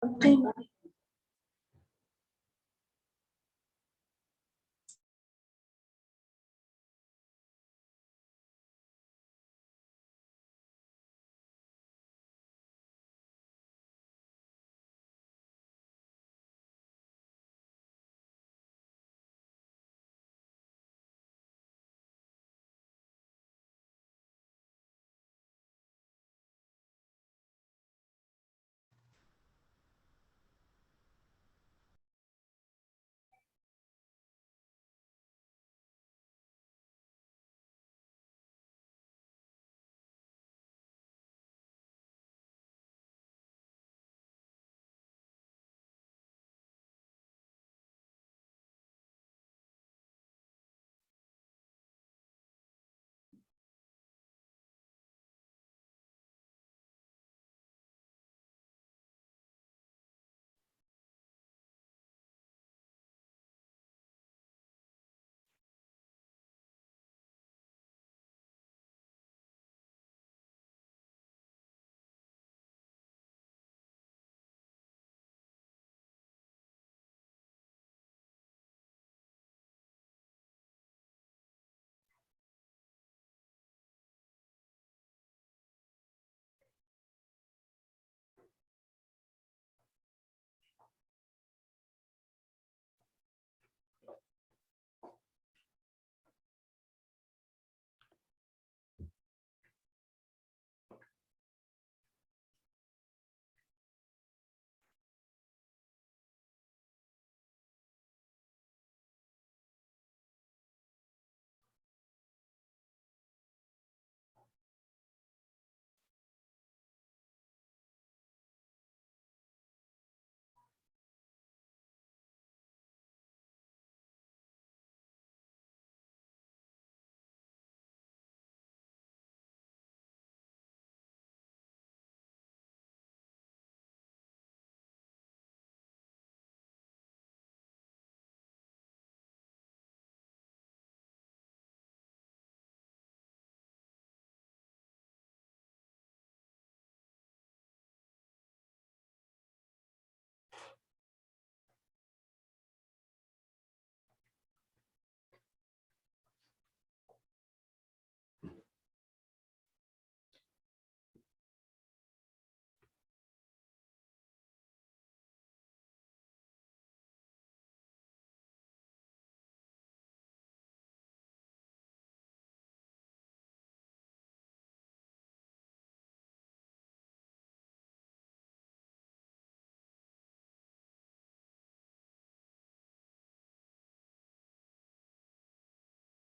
Okay.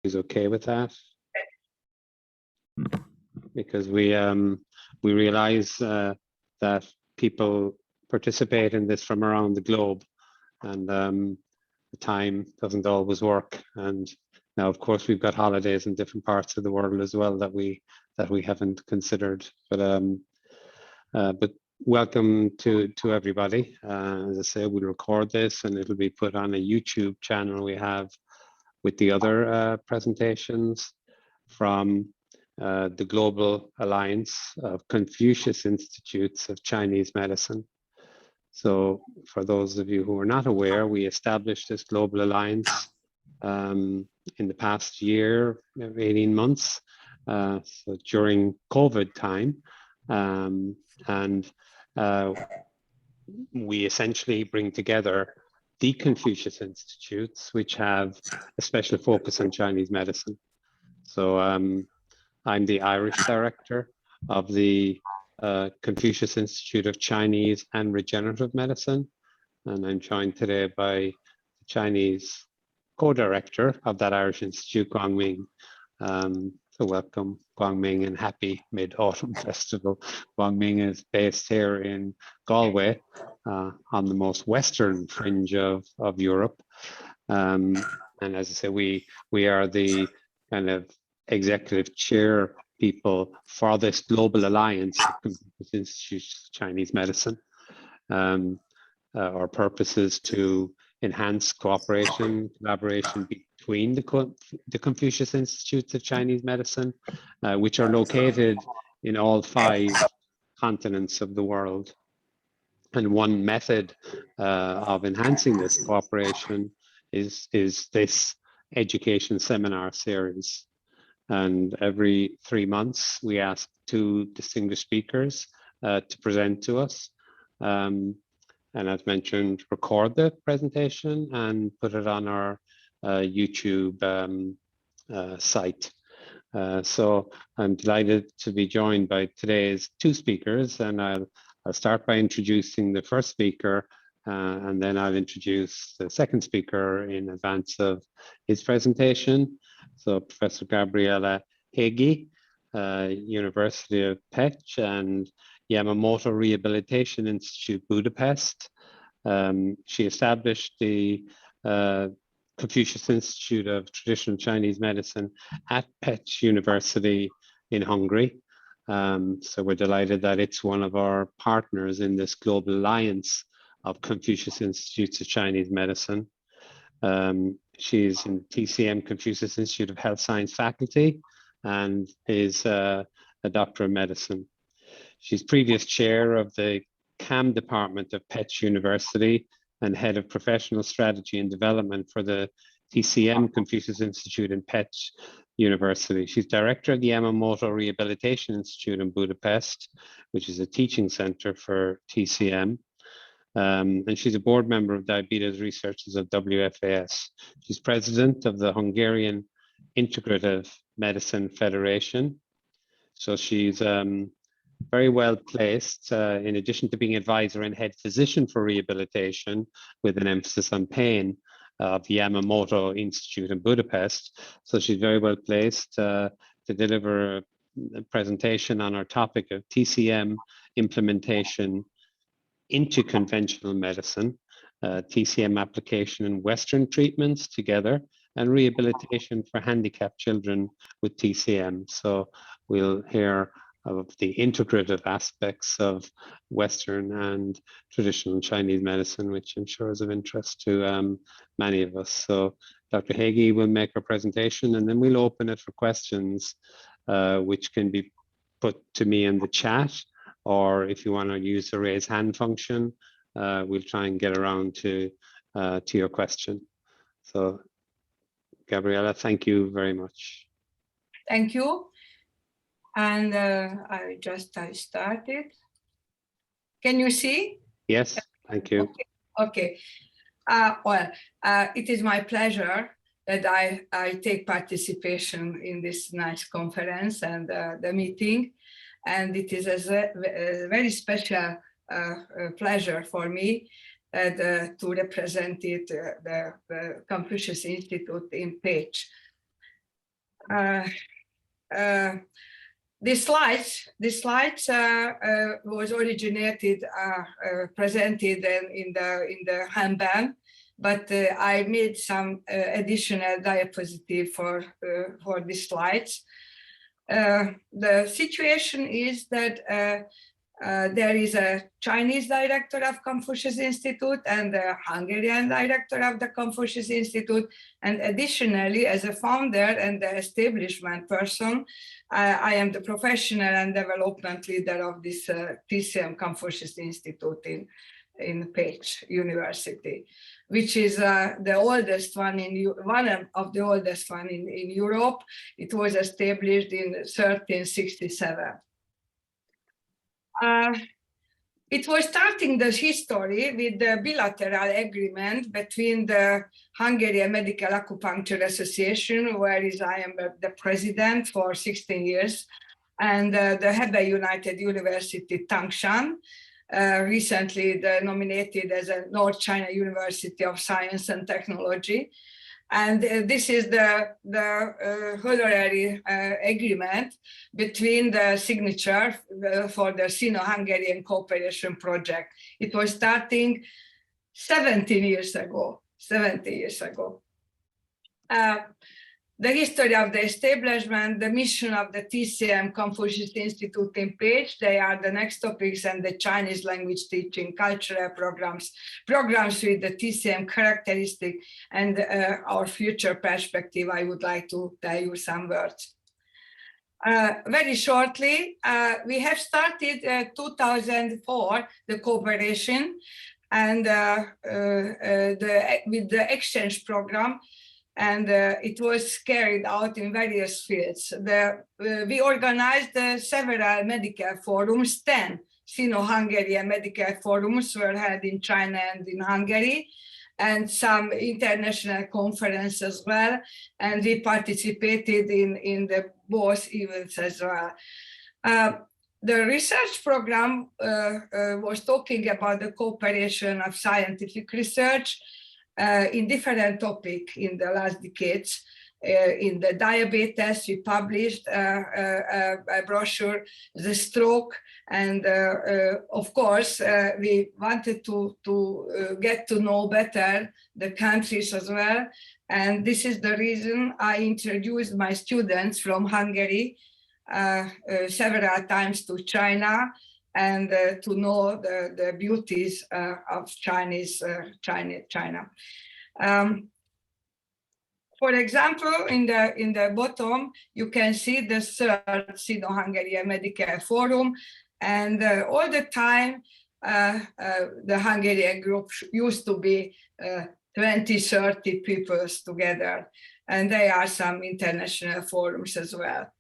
Is okay with that, because we realize that people participate in this from around the globe, and the time doesn't always work. And now, of course, we've got holidays in different parts of the world as well that we haven't considered. But welcome to everybody. As I say, we'll record this and it'll be put on a YouTube channel we have with the other presentations from the Global Alliance of Confucius Institutes of Chinese Medicine. So for those of you who are not aware, we established this Global Alliance in the past year, 18 months, so during COVID time. And we essentially bring together the Confucius Institutes, which have a special focus on Chinese medicine. So I'm the Irish director of the Confucius Institute of Chinese and Regenerative Medicine. And I'm joined today by the Chinese co-director of that Irish Institute, Guangming. So welcome, Guangming, and happy Mid-Autumn Festival. Guangming is based here in Galway, on the most western fringe of Europe. And as I say, we are the kind of executive chair people for this global alliance of Confucius Institutes of Chinese Medicine. Our purpose is to enhance cooperation, collaboration between the Confucius Institutes of Chinese Medicine, which are located in all 5 continents of the world. And one method of enhancing this cooperation is this education seminar series. And every 3 months, we ask 2 distinguished speakers to present to us. And as mentioned, record the presentation and put it on our YouTube site. So I'm delighted to be joined by today's 2 speakers, and I'll start by introducing the first speaker, and then I'll introduce the second speaker in advance of his presentation. So Professor Gabriella Hegyi, University of Pécs and Yamamoto Rehabilitation Institute, Budapest. She established the Confucius Institute of Traditional Chinese Medicine at Pécs University in Hungary. So we're delighted that it's one of our partners in this global alliance of Confucius Institutes of Chinese Medicine. She's in TCM Confucius Institute of Health Science faculty and is a doctor of medicine. She's previous chair of the CAM department of Pécs University and head of professional strategy and development for the TCM Confucius Institute in Pécs University. She's director of the Yamamoto Rehabilitation Institute in Budapest, which is a teaching center for TCM. And she's a board member of Diabetes Researchers of WFAS. She's president of the Hungarian Integrative Medicine Federation. So she's very well placed, in addition to being advisor and head physician for rehabilitation with an emphasis on pain of the Yamamoto Institute in Budapest. So she's very well placed to deliver a presentation on our topic of TCM implementation into conventional medicine, TCM application in Western treatments together, and rehabilitation for handicapped children with TCM. So we'll hear of the integrative aspects of Western and traditional Chinese medicine, which I'm sure is of interest to many of us. So Dr. Hegyi will make a presentation, and then we'll open it for questions, which can be put to me in the chat, or if you want to use the raise hand function, we'll try and get around to your question. So Gabriella, thank you very much. Thank you. And I started. Can you see? Yes, thank you. Okay. It is my pleasure that I take participation in this nice conference and the meeting. And it is a very special pleasure for me to represent the Confucius Institute in Pécs. The slides was originated, presented in the handbag, but I made some additional diapositive for the slides. The situation is that there is a Chinese director of Confucius Institute and a Hungarian director of the Confucius Institute. And additionally, as a founder and the establishment person, I am the professional and development leader of this TCM Confucius Institute in Pécs University, which is the oldest one one of the oldest one in Europe. It was established in 1367. It was starting the history with the Bilateral Agreement between the Hungarian Medical Acupuncture Association, where I am the president for 16 years, and the Hebei United University Tangshan, recently nominated as a North China University of Science and Technology. And this is the honorary agreement between the signature for the Sino-Hungarian Cooperation Project. It was starting 17 years ago. The history of the establishment, the mission of the TCM Confucius Institute in Pécs, they are the next topics, and the Chinese language teaching, cultural programs with the TCM characteristic, and our future perspective. I would like to tell you some words. Very shortly, we have started 2004 the cooperation and with the exchange program, and it was carried out in various fields. We organized several Medicare forums. 10 Sino-Hungarian Medicare forums were held in China and in Hungary, and some international conferences as well, and we participated in the both events as well. The research program was talking about the cooperation of scientific research in different topics in the last decades. In the diabetes, we published a brochure, the stroke, and of course, we wanted to get to know better the countries as well. And this is the reason I introduced my students from Hungary several times to China, and to know the beauties of China. For example, in the bottom, you can see the third Sino-Hungarian Medicare Forum, and all the time, the Hungarian group used to be 20, 30 people together, and there are some international forums as well.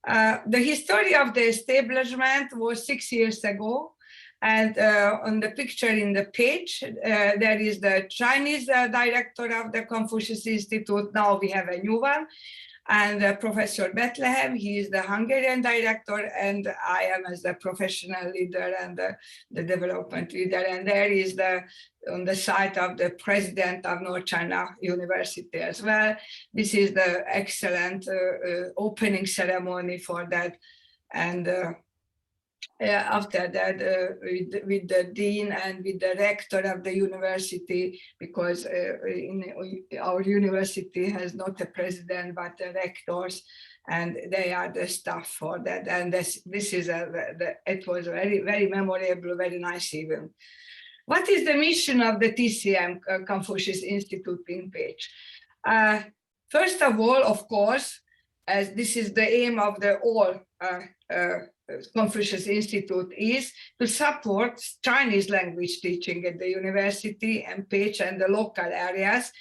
The history of the establishment was 6 years ago, and on the picture in the page, there is the Chinese director of the Confucius Institute. Now we have a new one, and Professor Bethlehem, he is the Hungarian director, and I am as the professional leader and the development leader. And there is on the side of the president of North China University as well. This is the excellent opening ceremony for that. And after that, with the dean and with the rector of the university, because our university has not a president but the rectors, and they are the staff for that. And this is it was very, very memorable, very nice event. What is the mission of the TCM Confucius Institute in page? First of all, of course, as this is the aim of the all Confucius Institute, is to support Chinese language teaching at the university and page and the local areas,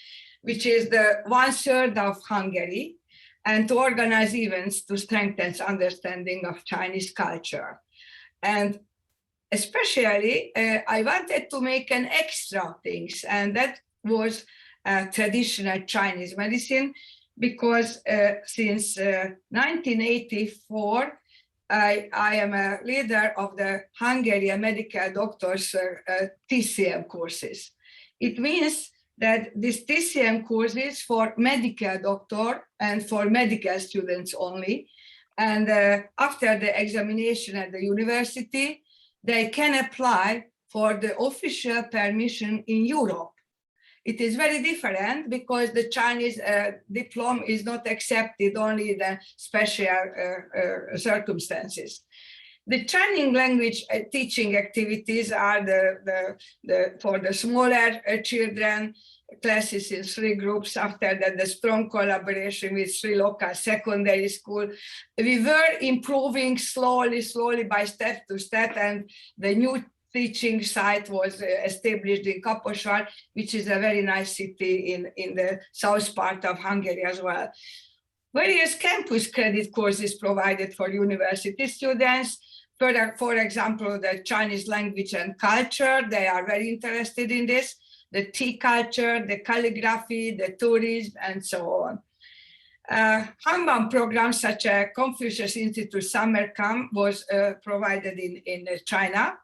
which is the 1/3 of Hungary, and to organize events to strengthen understanding of Chinese culture. And especially, I wanted to make an extra things, and that was traditional Chinese medicine, because since 1984, I am a leader of the Hungarian Medicare Doctors TCM courses. It means that these TCM courses for Medicare doctor and for medical students only. And after the examination at the university, they can apply for the official permission in Europe. It is very different because the Chinese diploma is not accepted only in the special circumstances. The Chinese language teaching activities are for the smaller children, classes in 3 groups. After that, the strong collaboration with 3 local secondary schools. We were improving slowly by step to step, and the new teaching site was established in Kaposvár, which is a very nice city in the south part of Hungary as well. Various campus credit courses provided for university students. For example, the Chinese language and culture, they are very interested in this. The tea culture, the calligraphy, the tourism, and so on. Hanban programs such as Confucius Institute Summer Camp was provided in China.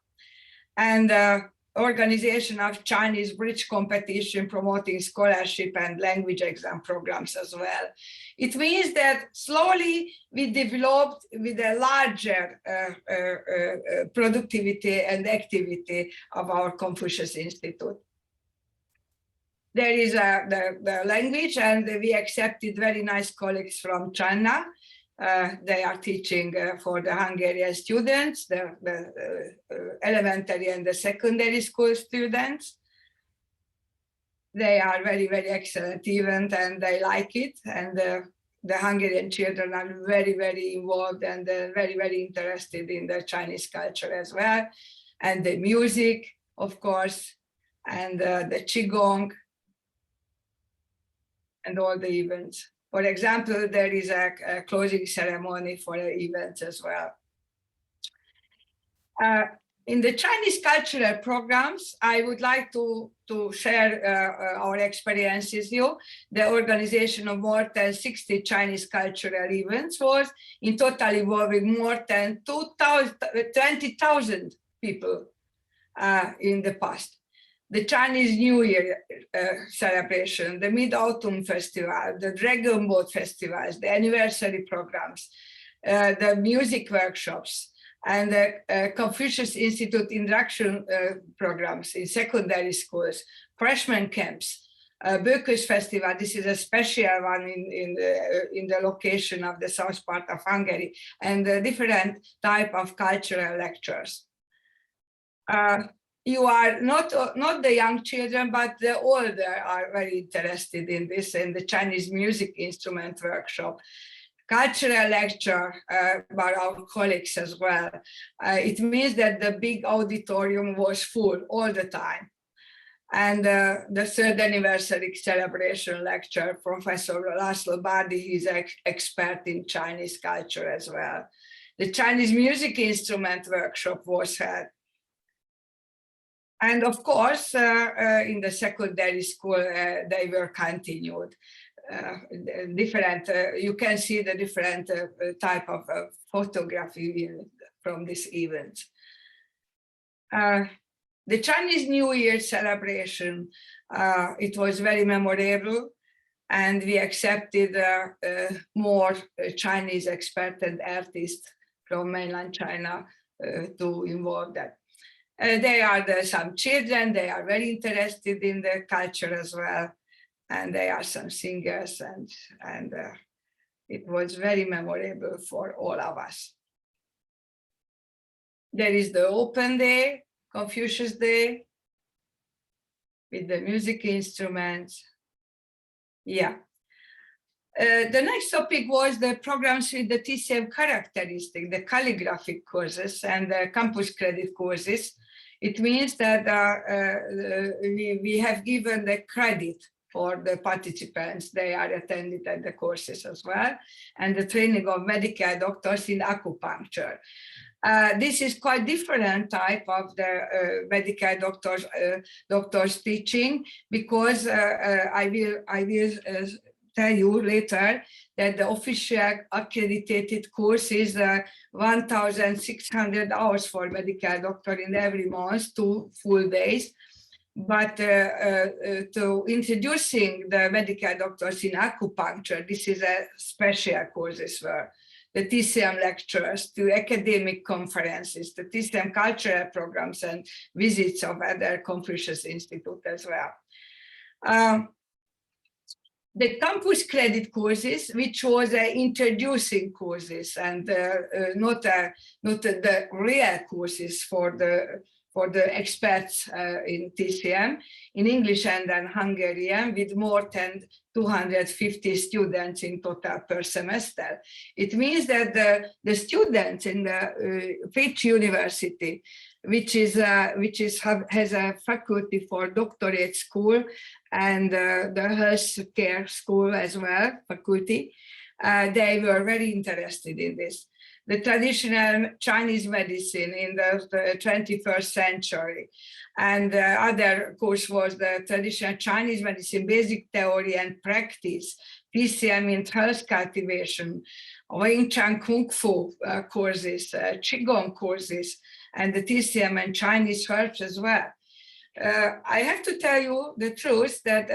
And organization of Chinese bridge competition promoting scholarship and language exam programs as well. It means that slowly we developed with a larger productivity and activity of our Confucius Institute. There is the language, and we accepted very nice colleagues from China. They are teaching for the Hungarian students, the elementary and the secondary school students. They are very, very excellent event, and they like it. And the Hungarian children are very, very involved and very, very interested in the Chinese culture as well. And the music, of course, and the Qigong, and all the events. For example, there is a closing ceremony for the events as well. In the Chinese cultural programs, I would like to share our experiences with you. The organization of more than 60 Chinese cultural events was in total involving more than 20,000 people in the past. The Chinese New Year celebration, the Mid-Autumn Festival, the Dragon Boat festivals, the anniversary programs, the music workshops, and the Confucius Institute induction programs in secondary schools, freshman camps, Bökös Festival. This is a special one in the location of the south part of Hungary, and different type of cultural lectures. You are not the young children, but the older are very interested in this, in the Chinese music instrument workshop. Cultural lecture by our colleagues as well. It means that the big auditorium was full all the time. And the third anniversary celebration lecture, Professor Laszlo Bardi, he's an expert in Chinese culture as well. The Chinese music instrument workshop was held. And of course, in the secondary school, they were continued. Different, you can see the different type of photography from this event. The Chinese New Year celebration, it was very memorable, and we accepted more Chinese experts and artists from mainland China to involve that. They are some children, they are very interested in the culture as well. And they are some singers, and it was very memorable for all of us. There is the open day, Confucius Day, with the music instruments. Yeah. The next topic was the programs with the TCM characteristic, the calligraphic courses and the campus credit courses. It means that we have given the credit for the participants. They are attended at the courses as well, and the training of Medicare doctors in acupuncture. This is quite different type of the Medicare doctors teaching, because I will tell you later that the official accredited course is 1,600 hours for Medicare doctor in every month, 2 full days. But to introducing the Medicare doctors in acupuncture, this is a special courses for the TCM lectures, to academic conferences, the TCM cultural programs and visits of other Confucius Institute as well. The campus credit courses, which was introducing courses and not the real courses for the experts in TCM, in English and then Hungarian, with more than 250 students in total per semester. It means that the students in the Pecs University, which has a faculty for doctorate school and the health care school as well, faculty, they were very interested in this. The traditional Chinese medicine in the 21st century. And the other course was the traditional Chinese medicine, basic theory and practice, TCM in health cultivation, Wing Chun Kung Fu courses, Qigong courses, and the TCM and Chinese herbs as well. I have to tell you the truth that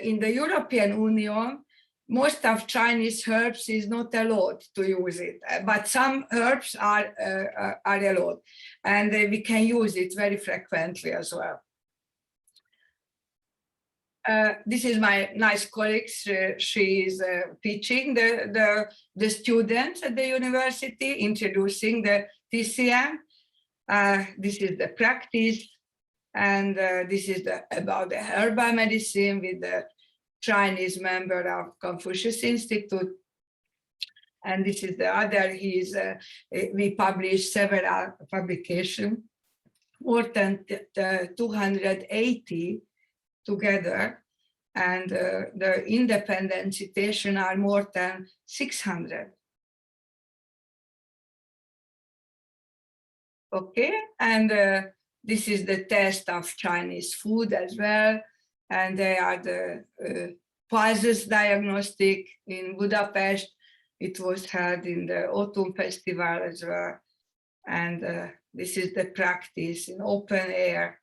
in the European Union, most of Chinese herbs is not allowed to use it, but some herbs are allowed, and we can use it very frequently as well. This is my nice colleague. She is teaching the students at the university, introducing the TCM. This is the practice, and this is about the herbal medicine with the Chinese member of Confucius Institute. And this is the other. We published several publications, more than 280 together, and the independent citation are more than 600. Okay, and this is the test of Chinese food as well, and they are the pulses diagnostic in Budapest. It was held in the autumn festival as well, and this is the practice in open air.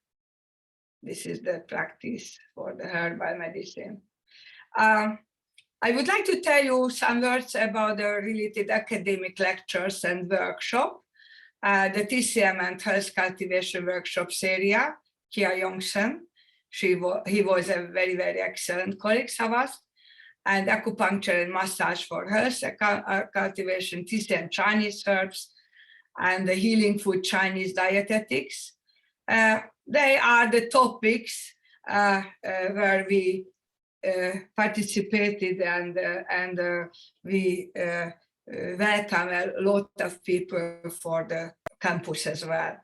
This is the practice for the herbal medicine. I would like to tell you some words about the related academic lectures and workshop. The TCM and Health Cultivation Workshops area, Kia Yongsen, he was a very, very excellent colleague of us, and acupuncture and massage for health cultivation, TCM Chinese herbs, and the healing food Chinese dietetics. They are the topics where we participated, and we welcome a lot of people for the campus as well.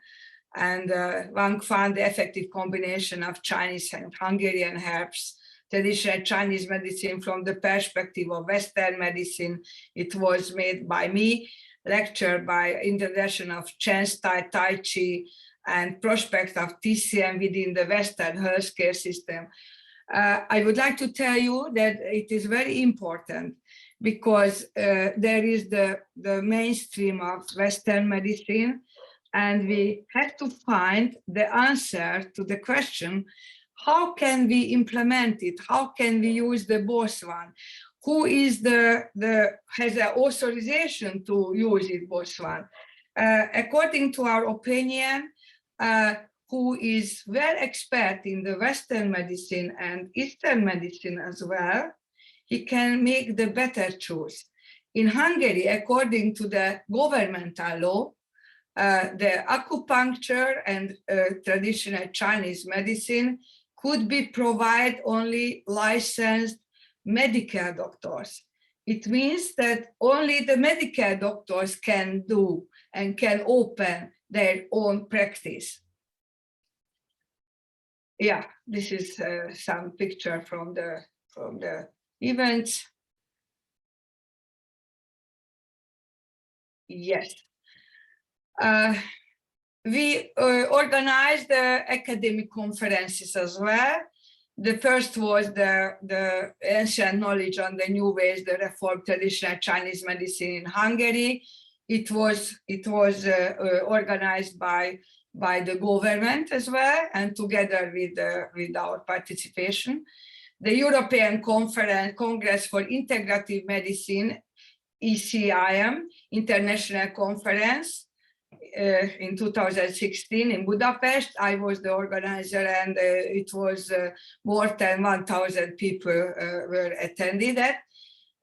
And one found the effective combination of Chinese and Hungarian herbs, traditional Chinese medicine from the perspective of Western medicine. It was made by me, lectured by introduction of Chen style Tai Chi and prospect of TCM within the Western healthcare system. I would like to tell you that it is very important, because there is the mainstream of Western medicine, and we have to find the answer to the question, how can we implement it? How can we use the both one? Who is has the authorization to use it both one? According to our opinion, who is well expert in the Western medicine and Eastern medicine as well, he can make the better choice. In Hungary, according to the governmental law, the acupuncture and traditional Chinese medicine could be provided only licensed Medicare doctors. It means that only the Medicare doctors can do and can open their own practice. Yeah, this is some picture from the events. Yes. We organized the academic conferences as well. The first was the ancient knowledge on the new ways, the reformed traditional Chinese medicine in Hungary. It was organized by the government as well, and together with our participation. The European Congress for Integrative Medicine, ECIM, International Conference, in 2016 in Budapest. I was the organizer, and it was more than 1,000 people were attended that.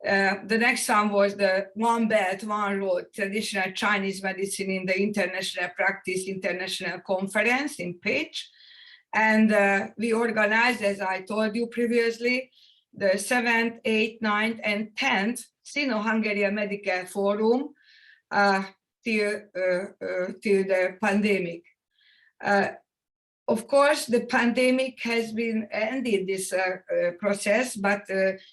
The next one was the One Belt, One Road, Traditional Chinese Medicine in the International Practice International Conference in Pécs. And we organized, as I told you previously, the 7th, 8th, 9th, and 10th Sino-Hungarian Medical Forum till the pandemic. Of course, the pandemic has been ended this process, but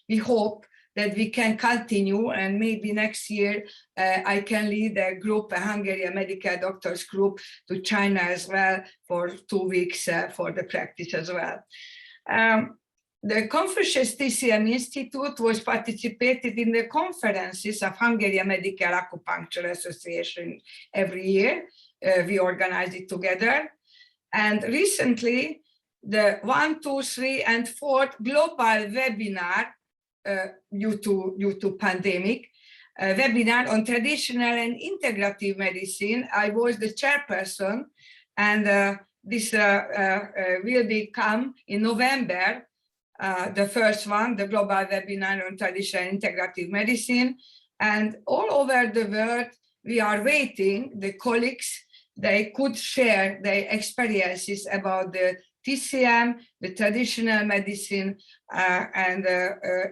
we hope that we can continue, and maybe next year I can lead a group, a Hungarian Medical Doctors group, to China as well for 2 weeks for the practice as well. The Confucius TCM Institute was participated in the conferences of Hungarian Medical Acupuncture Association every year. We organize it together. And recently, the 1, 2, 3, and 4th global webinar due to pandemic, webinar on traditional and integrative medicine. I was the chairperson, and this will come in November. The first one, the global webinar on traditional and integrative medicine. And all over the world, we are waiting, the colleagues, they could share their experiences about the TCM, the traditional medicine, and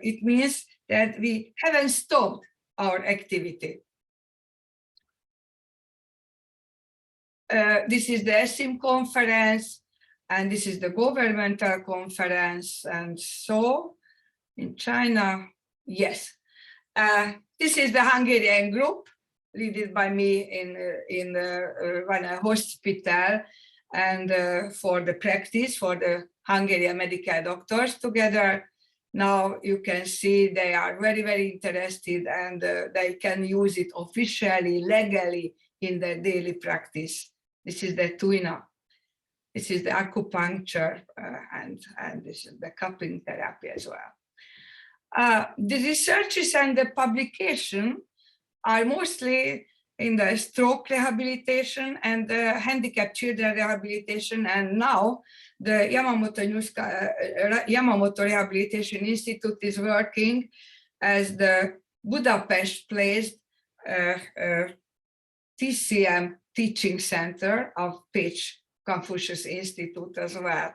it means that we haven't stopped our activity. This is the GACICM conference, and this is the Governmental Conference, and so in China, yes. This is the Hungarian group, led by me in one hospital, and for the practice for the Hungarian Medicare Doctors together. Now you can see they are very, very interested, and they can use it officially, legally in their daily practice. This is the tuina. This is the acupuncture, and this is the cupping therapy as well. The researches and the publication are mostly in the stroke rehabilitation and the handicapped children rehabilitation, and now the Yamamoto Rehabilitation Institute is working as the Budapest-placed TCM teaching center of Pécs Confucius Institute as well.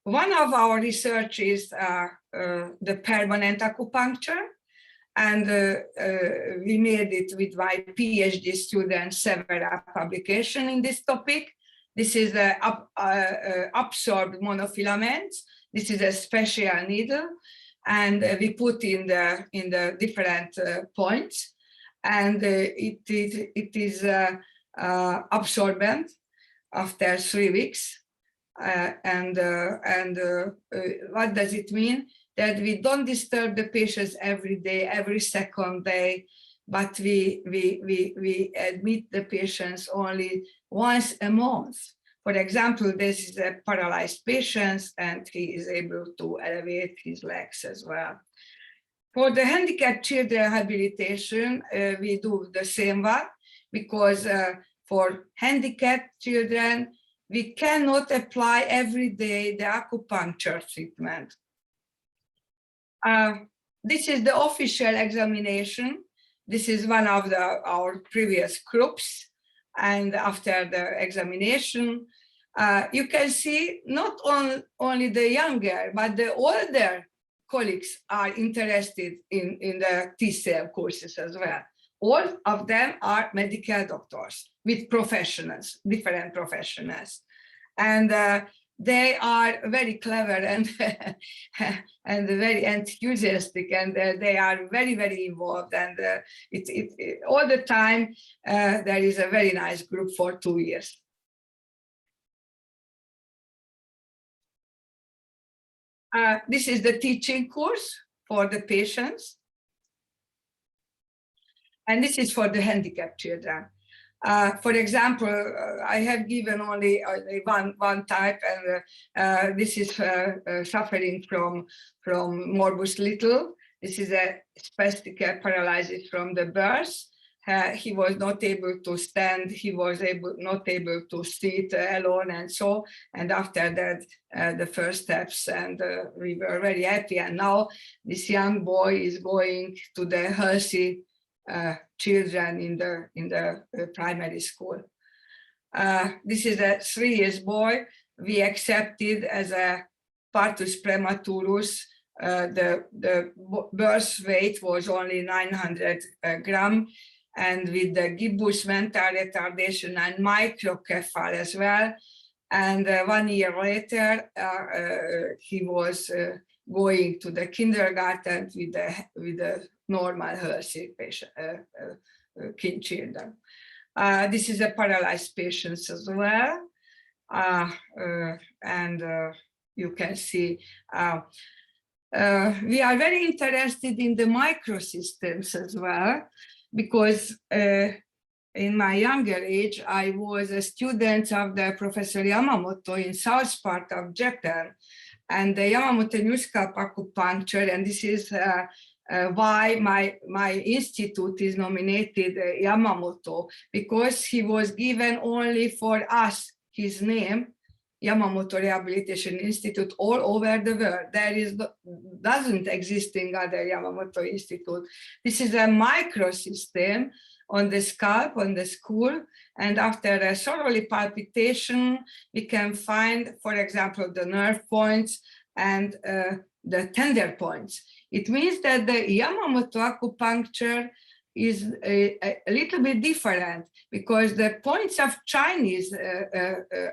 One of our research is the permanent acupuncture, and we made it with my PhD students, several publications in this topic. This is the absorbed monofilaments. This is a special needle, and we put in the different points, and it is absorbent after 3 weeks. What does it mean? That we don't disturb the patients every day, every second day, but we admit the patients only once a month. For example, this is a paralyzed patient, and he is able to elevate his legs as well. For the handicapped children rehabilitation, we do the same one, because for handicapped children, we cannot apply every day the acupuncture treatment. This is the official examination. This is one of our previous groups. And after the examination, you can see not only the younger, but the older colleagues are interested in the TCM courses as well. All of them are medical doctors with professionals, different professionals. And they are very clever and and very enthusiastic, and they are very, very involved. And all the time there is a very nice group for 2 years. This is the teaching course for the patients, and this is for the handicapped children. For example, I have given only one type, and this is suffering from morbus little. This is a spastic paralysis from the birth. He was not able to stand. He was not able to sit alone, and so. And after that, the first steps, and we were very happy. And now this young boy is going to the healthy children in the primary school. This is a 3-year boy. We accepted as a partus prematurus. The birth weight was only 900 grams, and with the gibbous mental retardation and microcephaly as well. And 1 year later, he was going to the kindergarten with the normal healthy patient, children. This is a paralyzed patient as well, and you can see we are very interested in the microsystems as well, because in my younger age, I was a student of the Professor Yamamoto in south part of Japan, and the Yamamoto New Scalp Acupuncture, and this is why my institute is nominated Yamamoto, because he was given only for us his name, Yamamoto Rehabilitation Institute, all over the world. Doesn't exist in other Yamamoto Institute. This is a microsystem on the scalp, on the skull, and after a thoroughly palpitation, we can find, for example, the nerve points and the tender points. It means that the Yamamoto acupuncture is a little bit different, because the points of Chinese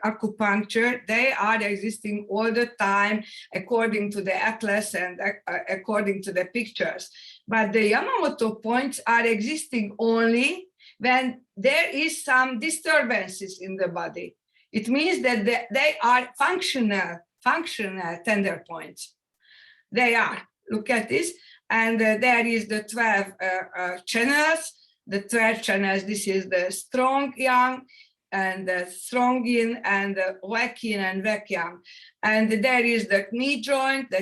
acupuncture, they are existing all the time according to the atlas and according to the pictures. But the Yamamoto points are existing only when there is some disturbances in the body. It means that they are functional tender points. They are. Look at this. And there is the 12 channels. The 12 channels, this is the strong yang and the strong yin and the weak yin and weak yang. And there is the knee joint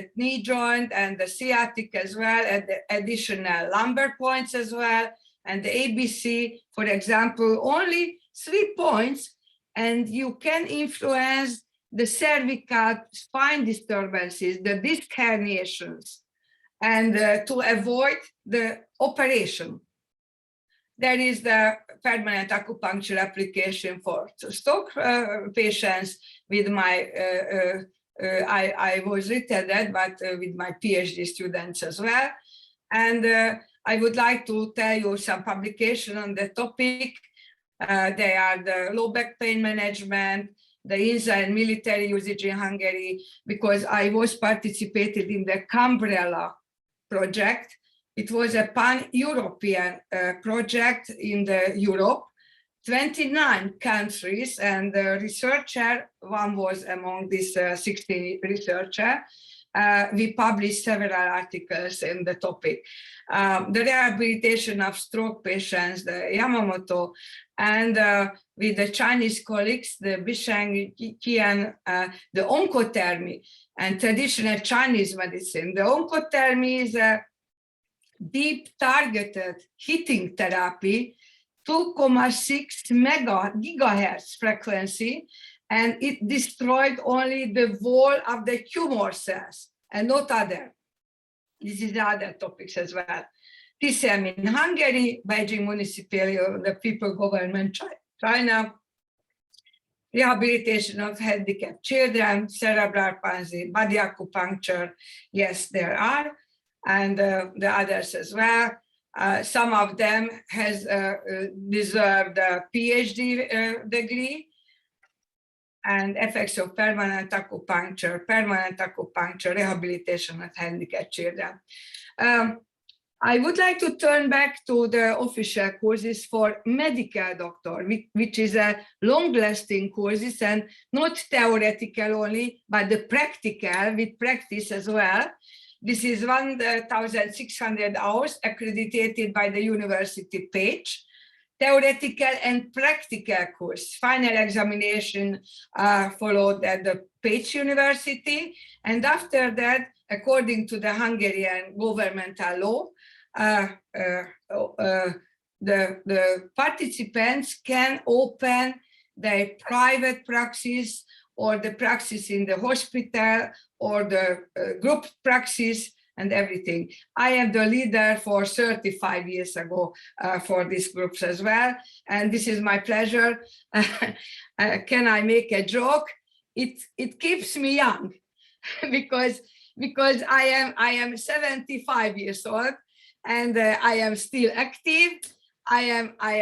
and the sciatic as well, and the additional lumbar points as well. And the ABC, for example, only 3 points, and you can influence the cervical spine disturbances, the disc herniations, and to avoid the operation. There is the permanent acupuncture application for stroke patients with my, I was written that, but with my PhD students as well. And I would like to tell you some publication on the topic. They are the low back pain management, the INSA and military usage in Hungary, because I was participated in the Gabriella project. It was a pan-European project in Europe, 29 countries, and the researcher, one was among these 16 researchers. We published several articles in the topic. The rehabilitation of stroke patients, the Yamamoto, and with the Chinese colleagues, the Pingsheng, the oncothermy and traditional Chinese medicine. The oncothermy is a deep targeted heating therapy, 2.6 gigahertz frequency, and it destroyed only the wall of the tumor cells and not other. This is the other topics as well. GACICM in Hungary, Beijing Municipality, the People Government China, rehabilitation of handicapped children, cerebral palsy, body acupuncture, yes, there are, and the others as well. Some of them has deserved a PhD degree, and effects of permanent acupuncture, rehabilitation of handicapped children. I would like to turn back to the official courses for Medicare Doctor, which is a long-lasting courses and not theoretical only, but the practical with practice as well. This is 1,600 hours accredited by the university page. Theoretical and practical course. Final examination followed at the Pécs University. And after that, according to the Hungarian governmental law, the participants can open their private practice or the practice in the hospital or the group practice and everything. I am the leader for 35 years ago for these groups as well. And this is my pleasure. Can I make a joke? It keeps me young because I am 75 years old and I am still active. I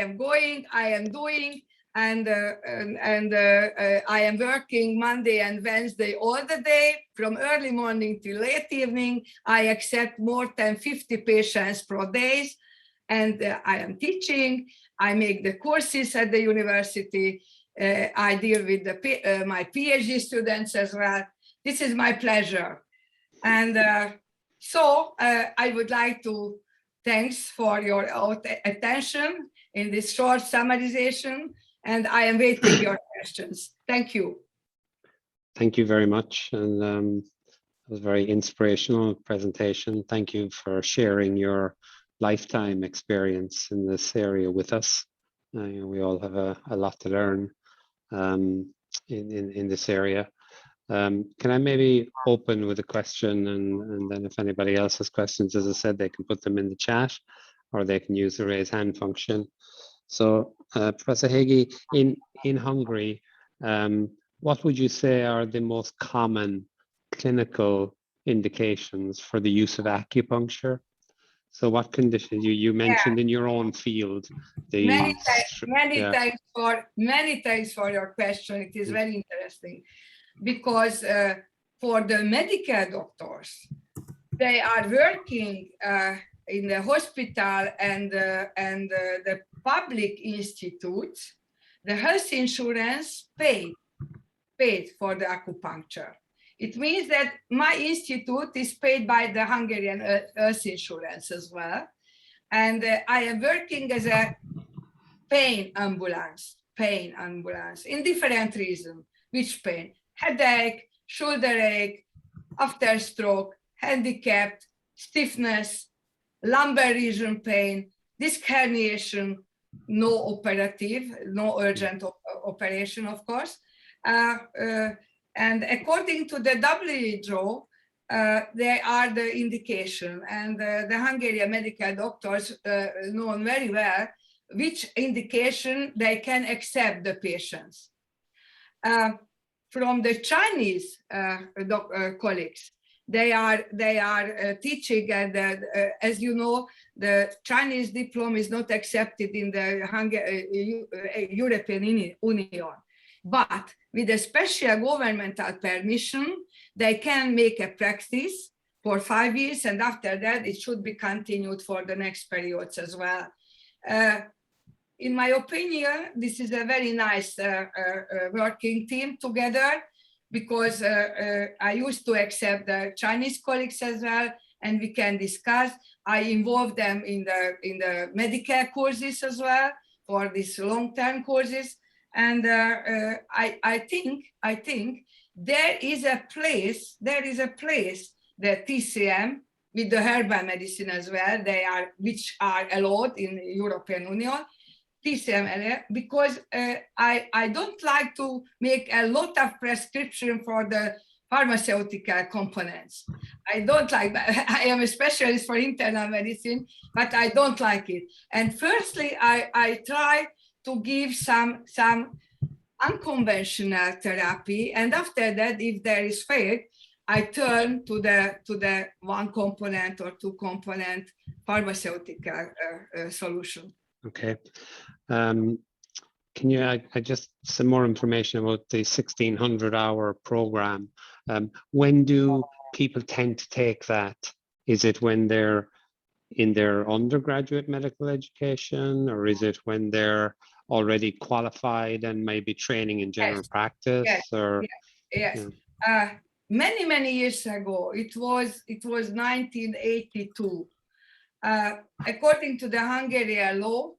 am going, I am doing, and I am working Monday and Wednesday all the day, from early morning till late evening. I accept more than 50 patients per day, and I am teaching. I make the courses at the university. I deal with my PhD students as well. This is my pleasure. And so I would like to thanks for your attention in this short summarization. And I am waiting your questions. Thank you. Thank you very much. And it was a very inspirational presentation. Thank you for sharing your lifetime experience in this area with us. You know, we all have a lot to learn in this area. Can I maybe open with a question, and then if anybody else has questions, as I said, they can put them in the chat. or they can use the raise hand function. So, Professor Hegyi, in Hungary, what would you say are the most common clinical indications for the use of acupuncture? So what conditions you mentioned in your own field? Many thanks for your question. It is very interesting because for the medical doctors, they are working in the hospital and the public institutes. The health insurance paid for the acupuncture. It means that my institute is paid by the Hungarian health insurance as well. And I am working as a pain ambulance in different reasons. Which pain? Headache, shoulder ache, after stroke, handicapped, stiffness, lumbar region pain, disc herniation, no urgent operation, of course. And according to the WHO, they are the indication, and the Hungarian medical doctors know very well which indication they can accept the patients. From the Chinese colleagues, they are teaching, and as you know, the Chinese diploma is not accepted in the European Union. But with a special governmental permission, they can make a practice for 5 years, and after that, it should be continued for the next periods as well. In my opinion, this is a very nice working team together, because I used to accept the Chinese colleagues as well, and we can discuss. I involve them in the Medicare courses as well, for these long-term courses. And I think there is a place that TCM with the herbal medicine as well, which are allowed in the European Union, TCM, because I don't like to make a lot of prescription for the pharmaceutical components. I don't like that. I am a specialist for internal medicine, but I don't like it. And firstly, I try to give some unconventional therapy, and after that, if there is failed, I turn to the one component or two component pharmaceutical solution. Okay. Can you I just some more information about the 1600-hour program? When do people tend to take that? Is it when they're in their undergraduate medical education, or is it when they're already qualified and maybe training in general practice? Yes. Many years ago, it was 1982. According to the Hungarian law,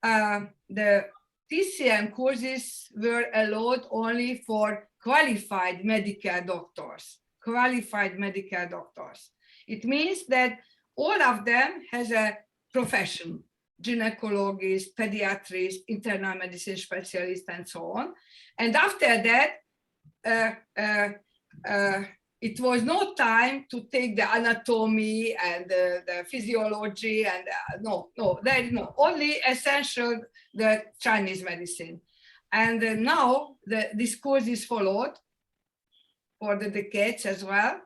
the TCM courses were allowed only for qualified medical doctors. It means that all of them has a profession: gynecologist, pediatrist, internal medicine specialist, and so on. And after that, it was no time to take the anatomy and the physiology, and there is no, only essential the Chinese medicine. And now this course is followed for the decades as well.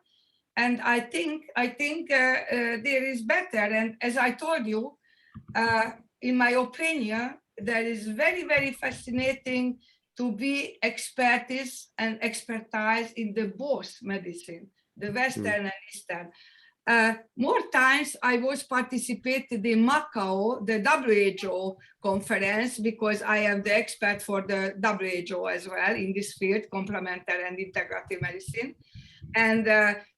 And I think there is better. And as I told you, in my opinion, there is very fascinating to be expertise in the both medicine, the Western and Eastern. More times I was participated in Macau, the WHO conference, because I am the expert for the WHO as well in this field, complementary and integrative medicine. And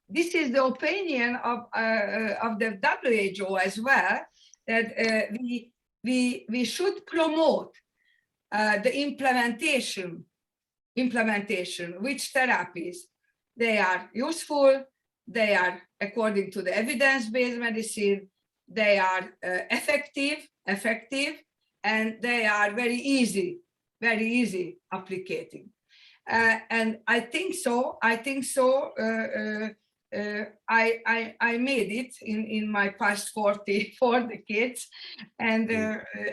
this is the opinion of the WHO as well, that we should promote the implementation, which therapies they are useful, they are according to the evidence-based medicine, they are effective, and they are very easy applicating. And I think so. I made it in my past 40 decades, and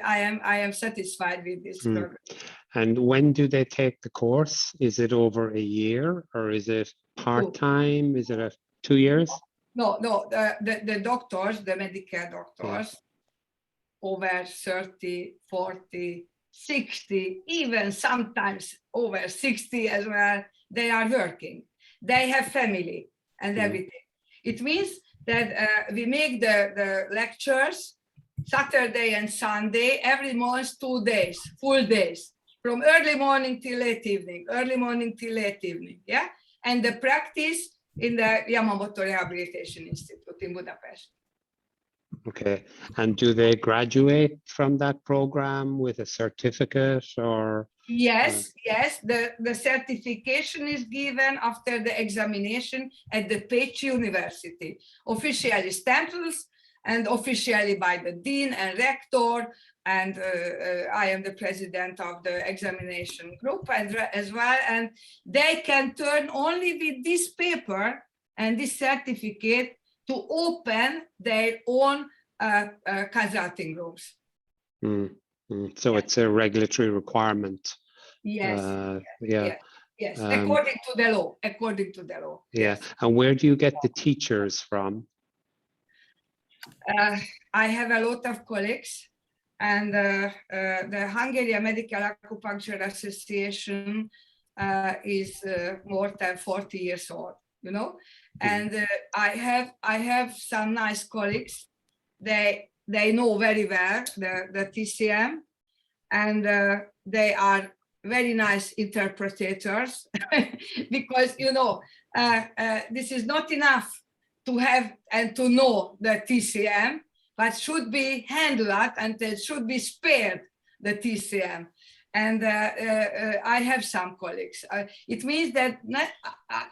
I am satisfied with this program. And when do they take the course? Is it over a year, or is it part-time? Is it 2 years? No, the doctors, the Medicare doctors, over 30, 40, 60, even sometimes over 60 as well, they are working. They have family and everything. It means that we make the lectures Saturday and Sunday, every month, 2 days, full days, from early morning till late evening, yeah? And the practice in the Yamamoto Rehabilitation Institute in Budapest. Okay, and do they graduate from that program with a certificate, or? Yes, the certification is given after the examination at the Pecs University, officially stemples and officially by the dean and rector, and I am the president of the examination group as well, and they can turn only with this paper and this certificate to open their own consulting rooms. So it's a regulatory requirement. Yes. Yes. According to the law. Yeah. Yes. And where do you get the teachers from? I have a lot of colleagues, and the Hungarian Medical Acupuncture Association is more than 40 years old, you know, and I have some nice colleagues. They know very well the TCM, and they are very nice interpreters because, you know, this is not enough to have and to know the TCM, but should be handled and it should be spared the TCM. And I have some colleagues. It means that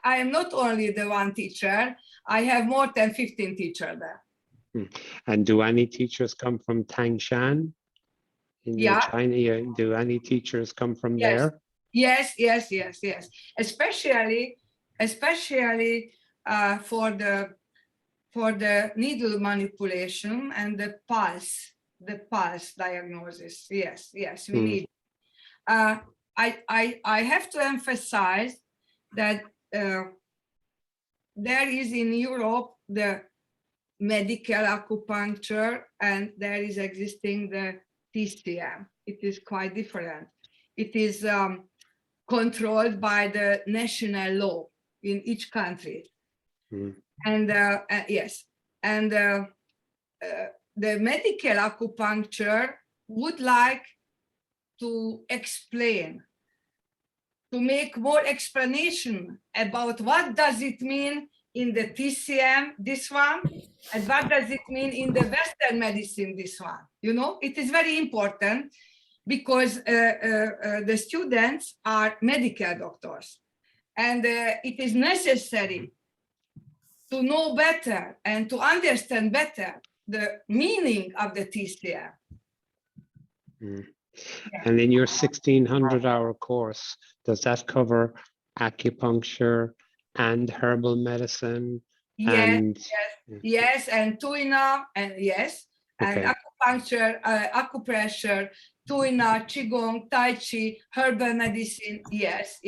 I am not only the one teacher, I have more than 15 teachers there. And do any teachers come from Tangshan in China? Do any teachers come from there? Yes. Especially for the needle manipulation and the pulse diagnosis. Yes, we need. I have to emphasize that there is in Europe the medical acupuncture, and there is existing the TCM. It is quite different. It is controlled by the national law in each country. And yes, and the medical acupuncture would like to explain, to make more explanation about what does it mean in the TCM, this one, and what does it mean in the Western medicine, this one. You know, it is very important because the students are medical doctors, and it is necessary to know better and to understand better the meaning of the TCM. And in your 1600-hour course, does that cover acupuncture and herbal medicine? Yes, and tuina, and and acupuncture, acupressure, tuina, qigong, tai chi, herbal medicine, yes,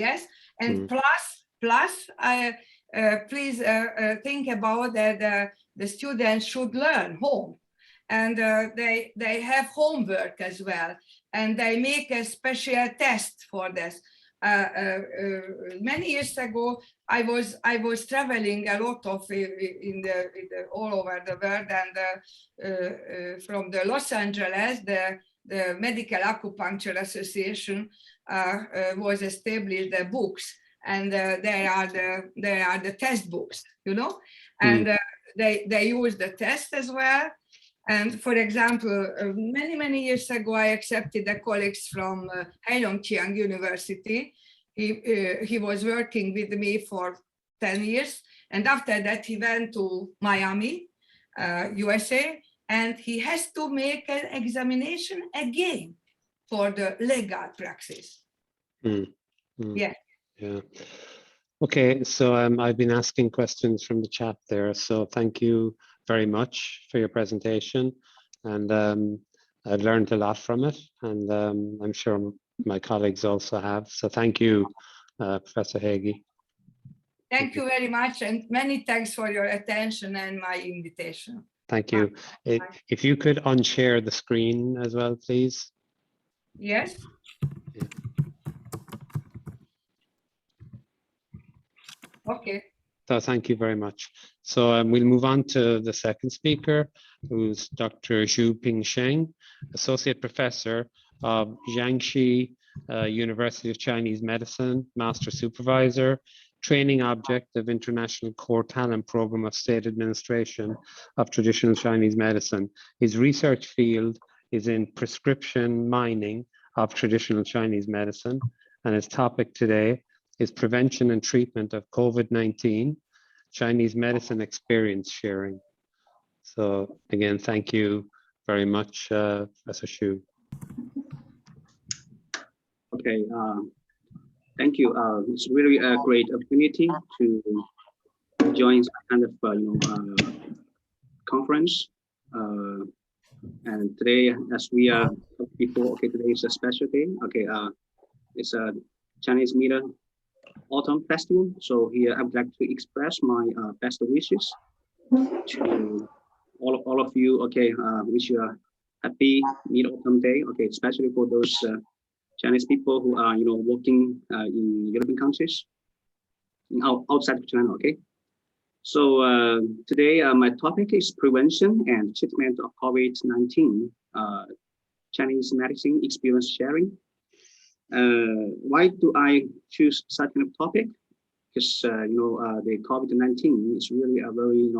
and plus, please think about that the students should learn home, and they have homework as well, and they make a special test for this. Many years ago, I was traveling a lot of all over the world, and from the Los Angeles, the Medical Acupuncture Association was established. The books, and they are the test books, you know, and they use the test as well. And for example, many years ago, I accepted a colleague from Hegyi University. He was working with me for 10 years. And after that, he went to Miami, USA, and he has to make an examination again for the legal praxis. Yeah. Okay, so I've been asking questions from the chat there, so thank you very much for your presentation, and I've learned a lot from it, and I'm sure my colleagues also have. So thank you, Professor Hegyi. Thank you very much, and many thanks for your attention and my invitation. Thank you. If you could unshare the screen as well, please. Yes. Yeah. Okay. So thank you very much. So we'll move on to the second speaker, who's Dr. Zhou Pingsheng, Associate Professor of Jiangxi University of Chinese Medicine, Master Supervisor, Training Object of International Core Talent Program of State Administration of Traditional Chinese Medicine. His research field is in prescription mining of traditional Chinese medicine, and his topic today is prevention and treatment of COVID-19, Chinese medicine experience sharing. So again, thank you very much, Professor Zhou. Okay, thank you. It's really a great opportunity to join this kind of conference. And today, as we are before, okay, today is a special day. Okay, it's a Chinese New Year Autumn Festival. So here I would like to express my best wishes to all of you. Okay, wish you a happy Mid Autumn Day. Okay, especially for those Chinese people who are working in European countries, outside of China. Okay. So today my topic is prevention and treatment of COVID-19, Chinese medicine experience sharing. Why do I choose such kind of topic? Because the COVID-19 is really a very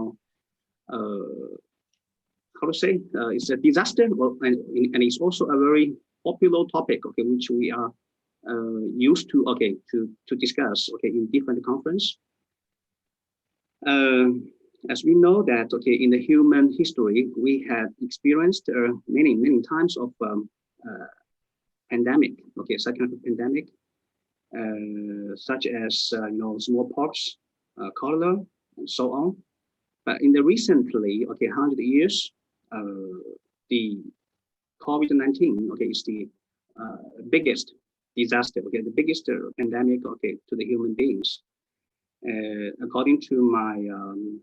how to say, it's a disaster, and it's also a very popular topic, okay, which we are used to, okay, to discuss, okay, in different conferences. As we know that, okay, in the human history, we have experienced many times of pandemic, okay, such kind of pandemic, such as smallpox, cholera, and so on. But in the recently, okay, 100 years, the COVID-19, okay, is the biggest disaster, okay, the biggest pandemic, okay, to the human beings. According to my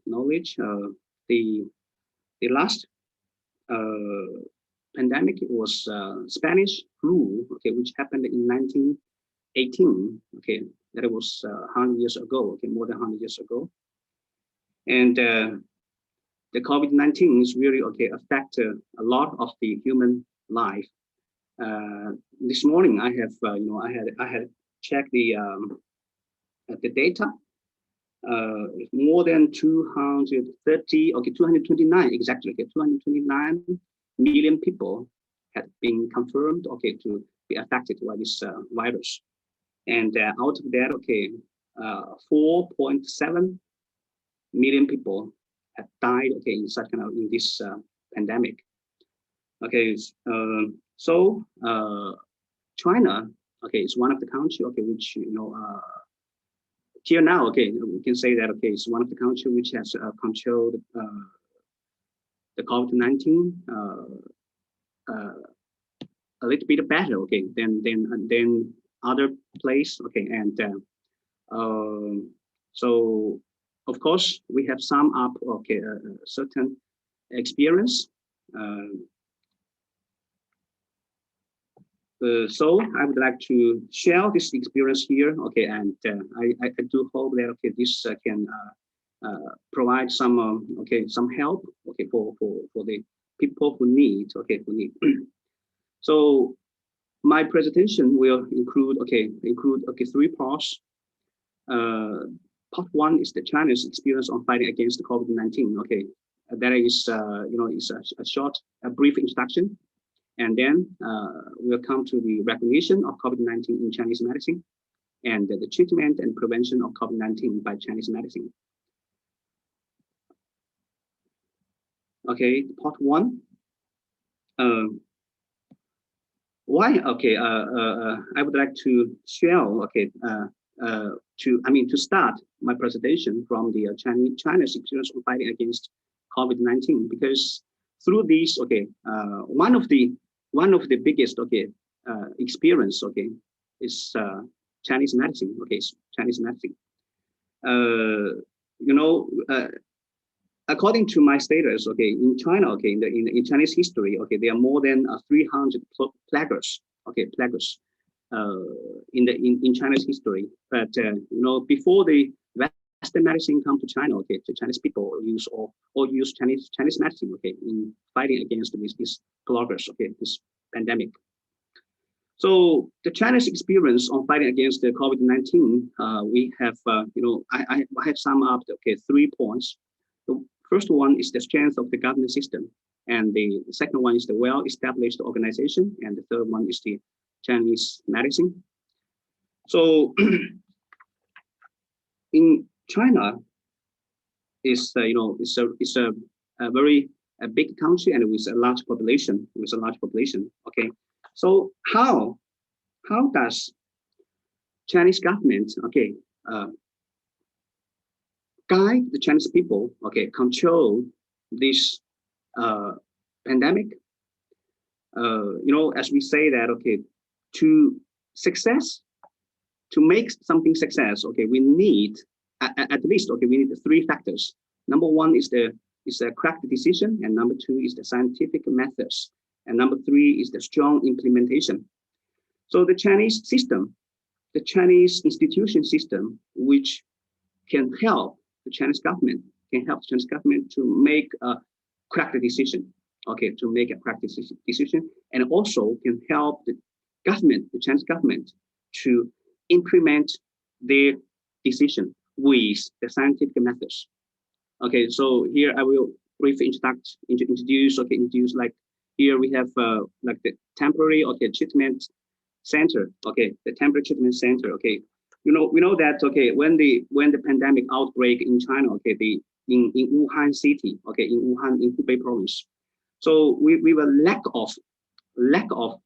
knowledge, the last pandemic was Spanish flu, okay, which happened in 1918, okay, that was 100 years ago, okay, more than 100 years ago. And the COVID-19 is really, okay, affect a lot of the human life. This morning, I have, I had checked the data. More than 230, okay, 229 exactly, okay, 229 million people had been confirmed, okay, to be affected by this virus, and out of that, okay, 4.7 million people have died, okay, in such kind of in this pandemic. Okay, so China, okay, is one of the countries, okay, which till now, okay, we can say that, okay, it's one of the countries which has controlled the COVID-19 a little bit better, okay, than other place, okay, and so of course we have sum up, okay, certain experience. So I would like to share this experience here, okay, and I do hope that, okay, this can provide some okay, some help, okay, for the people who need, okay, So my presentation will include okay, three parts. Part one is the China's experience on fighting against the COVID-19. Okay, that is is a short, brief introduction. And then we'll come to the recognition of COVID-19 in Chinese medicine and the treatment and prevention of COVID-19 by Chinese medicine. Okay, part one. Why? Okay, I would like to share, okay, to start my presentation from the China's experience of fighting against COVID-19, because through these, one of the biggest experience, is Chinese medicine. Chinese medicine. According to my status, in China, in Chinese history, there are more than 300 plagues, in China's history. But before the Western medicine come to China, the Chinese people use use Chinese medicine, in fighting against this plagues, this pandemic. So the Chinese experience on fighting against the COVID-19, we have, I have summed up 3 points. The first one is the strength of the government system, and the second one is the well-established organization, and the third one is the Chinese medicine. So in China, it's a very big country and with a large population. Okay, so how does Chinese government guide the Chinese people control this pandemic? As we say that to make something success, we need at least we need 3 factors. Number 1 is the correct decision, and number 2 is the scientific methods, and number 3 is the strong implementation. So the Chinese system, the Chinese institution system, which can help the Chinese government, to make a correct decision, to make a correct decision, and also can help the government, the Chinese government, to implement their decision with the scientific methods. Okay, so here I will briefly introduce. Like here we have like the temporary treatment center. The temporary treatment center. We know that when the pandemic outbreak in China. In Wuhan city. In Wuhan, in Hubei province. So we were lack of medical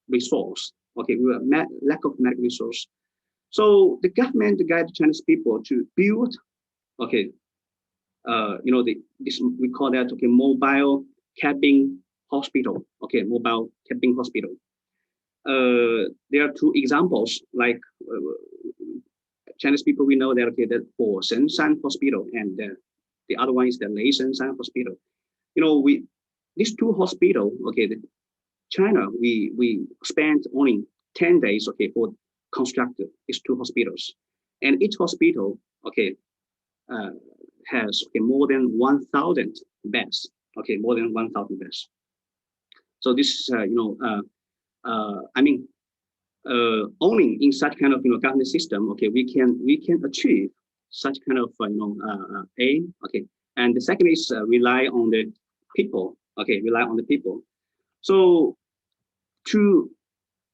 resource. We were lack of medical resource. So the government guided Chinese people to build, this we call that mobile cabin hospital. Mobile cabin hospital. There are 2 examples. Like Chinese people, we know that that for Shenshan Hospital, and the other one is the Lei Shenshan Hospital. These 2 hospitals. China, we spent only 10 days. For construct these 2 hospitals, and each hospital has more than 1,000 beds. More than 1,000 beds. So this is only in such kind of government system we can achieve such kind of aim. And the second is rely on the people. Rely on the people. So to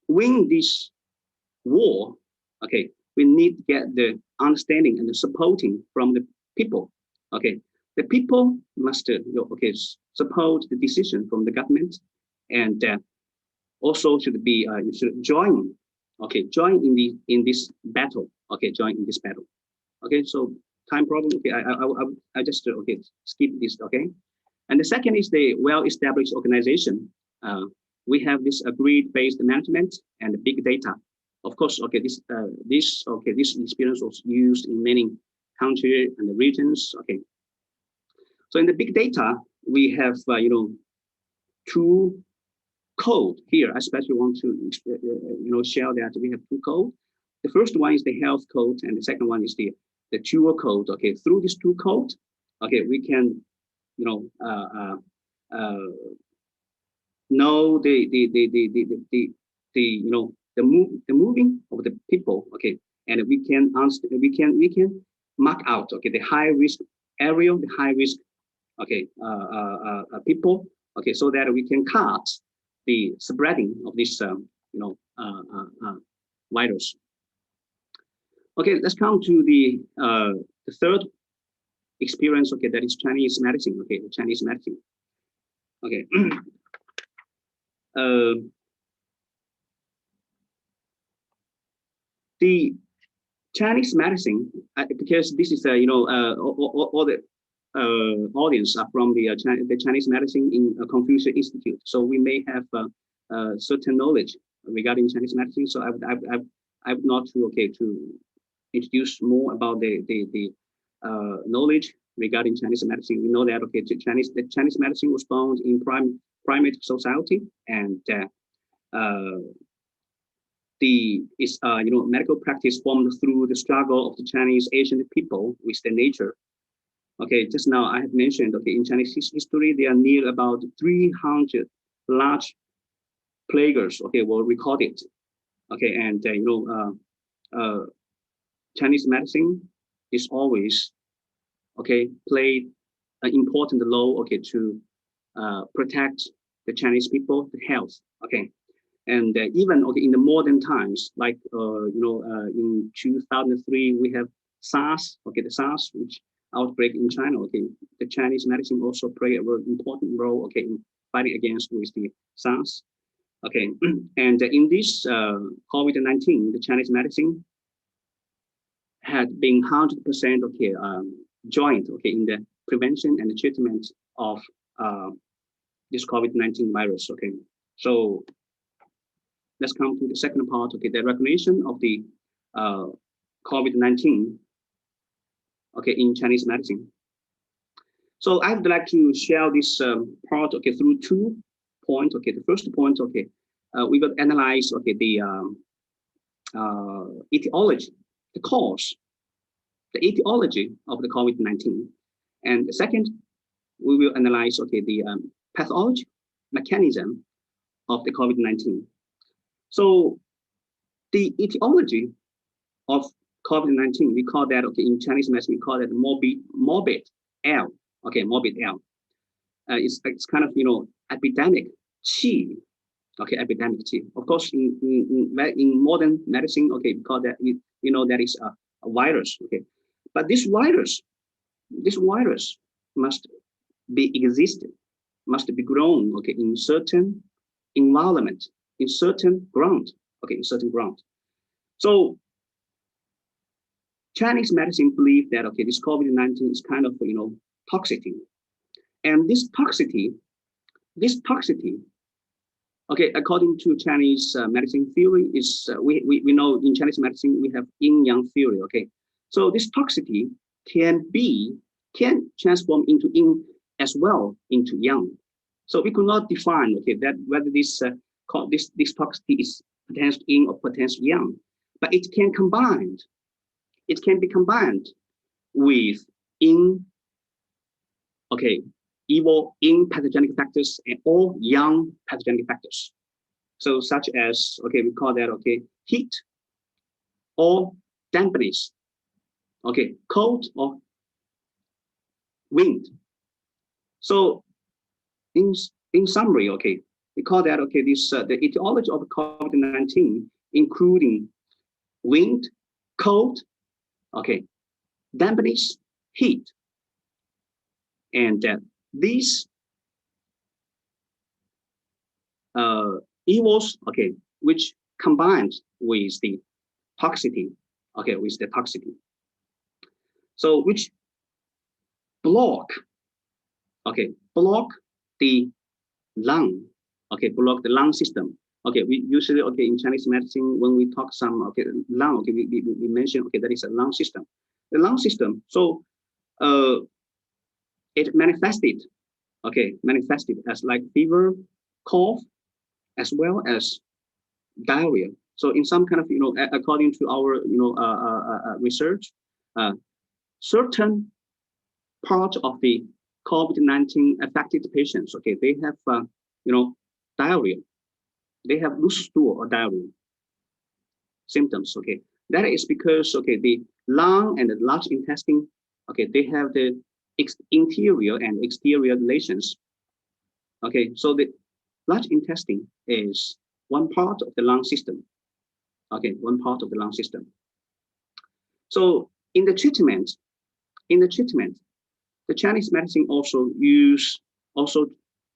win this war, we need to get the understanding and the supporting from the people. The people must support the decision from the government, and also should be join in this battle. Join in this battle. So time problem. I just skip this. And the second is the well-established organization. We have this agreed-based management and big data. Of course, this experience was used in many countries and regions. So in the big data, we have 2 code here. I especially want to share that we have 2 code. The first one is the health code, and the second one is the jewel code. Through these 2 codes, we can know the moving of the people. And we can mark out the high risk area, the high risk people. So that we can cut the spreading of this virus. Let's come to the third experience. That is Chinese medicine. Chinese medicine. the Chinese medicine, because this is all the audience are from the Chinese medicine in Confucius Institute, so we may have certain knowledge regarding Chinese medicine. So I would not to introduce more about the knowledge regarding Chinese medicine. We know that the Chinese medicine was found in primate society, and medical practice formed through the struggle of the Chinese ancient people with the nature. Okay, just now I have mentioned, in Chinese history, there are near about 300 large plagues, were recorded. Okay, and Chinese medicine is always, played an important role, to protect the Chinese people, the health. Okay, and even in the modern times, like in 2003 we have SARS. The SARS which outbreak in China. The Chinese medicine also play a very important role. In fighting against with the SARS. And in this COVID-19, the Chinese medicine had been 100% joined in the prevention and the treatment of this COVID-19 virus. So let's come to the second part. The recognition of the COVID-19 in Chinese medicine. So I would like to share this part through 2 points. The first point, we will analyze the etiology, the cause, the etiology of the COVID-19, and the second, we will analyze the pathology mechanism of the COVID-19. So the etiology of COVID-19, we call that in Chinese medicine we call that morbid L. Morbid L. It's kind of epidemic qi. Epidemic qi. Of course, in modern medicine, we call that that is a virus. But this virus must be existed, must be grown. In certain environment, in certain ground. In certain ground. So Chinese medicine believe that this COVID-19 is kind of toxicity, and this toxicity, according to Chinese medicine theory, is we know in Chinese medicine we have yin-yang theory. So this toxicity can transform into yin as well into yang. So we could not define that whether this toxicity is potential yin or potential yang, but it can combined. It can be combined with evil in pathogenic factors and all yang pathogenic factors. So such as we call that heat or dampness, cold or wind. So in summary, we call that this the etiology of COVID-19, including wind, cold, dampness, heat, and these evils, which combined with the toxicity, so which block the lung, block the lung system. We usually in Chinese medicine when we talk some lung, we mention that is a lung system. The lung system, so it manifested as like fever, cough, as well as diarrhea. So in some kind of according to our research, certain part of the COVID-19 affected patients, they have diarrhea. They have loose stool or diarrhea symptoms. That is because the lung and the large intestine, they have the interior and exterior relations. So the large intestine is one part of the lung system. One part of the lung system. So in the treatment, the Chinese medicine also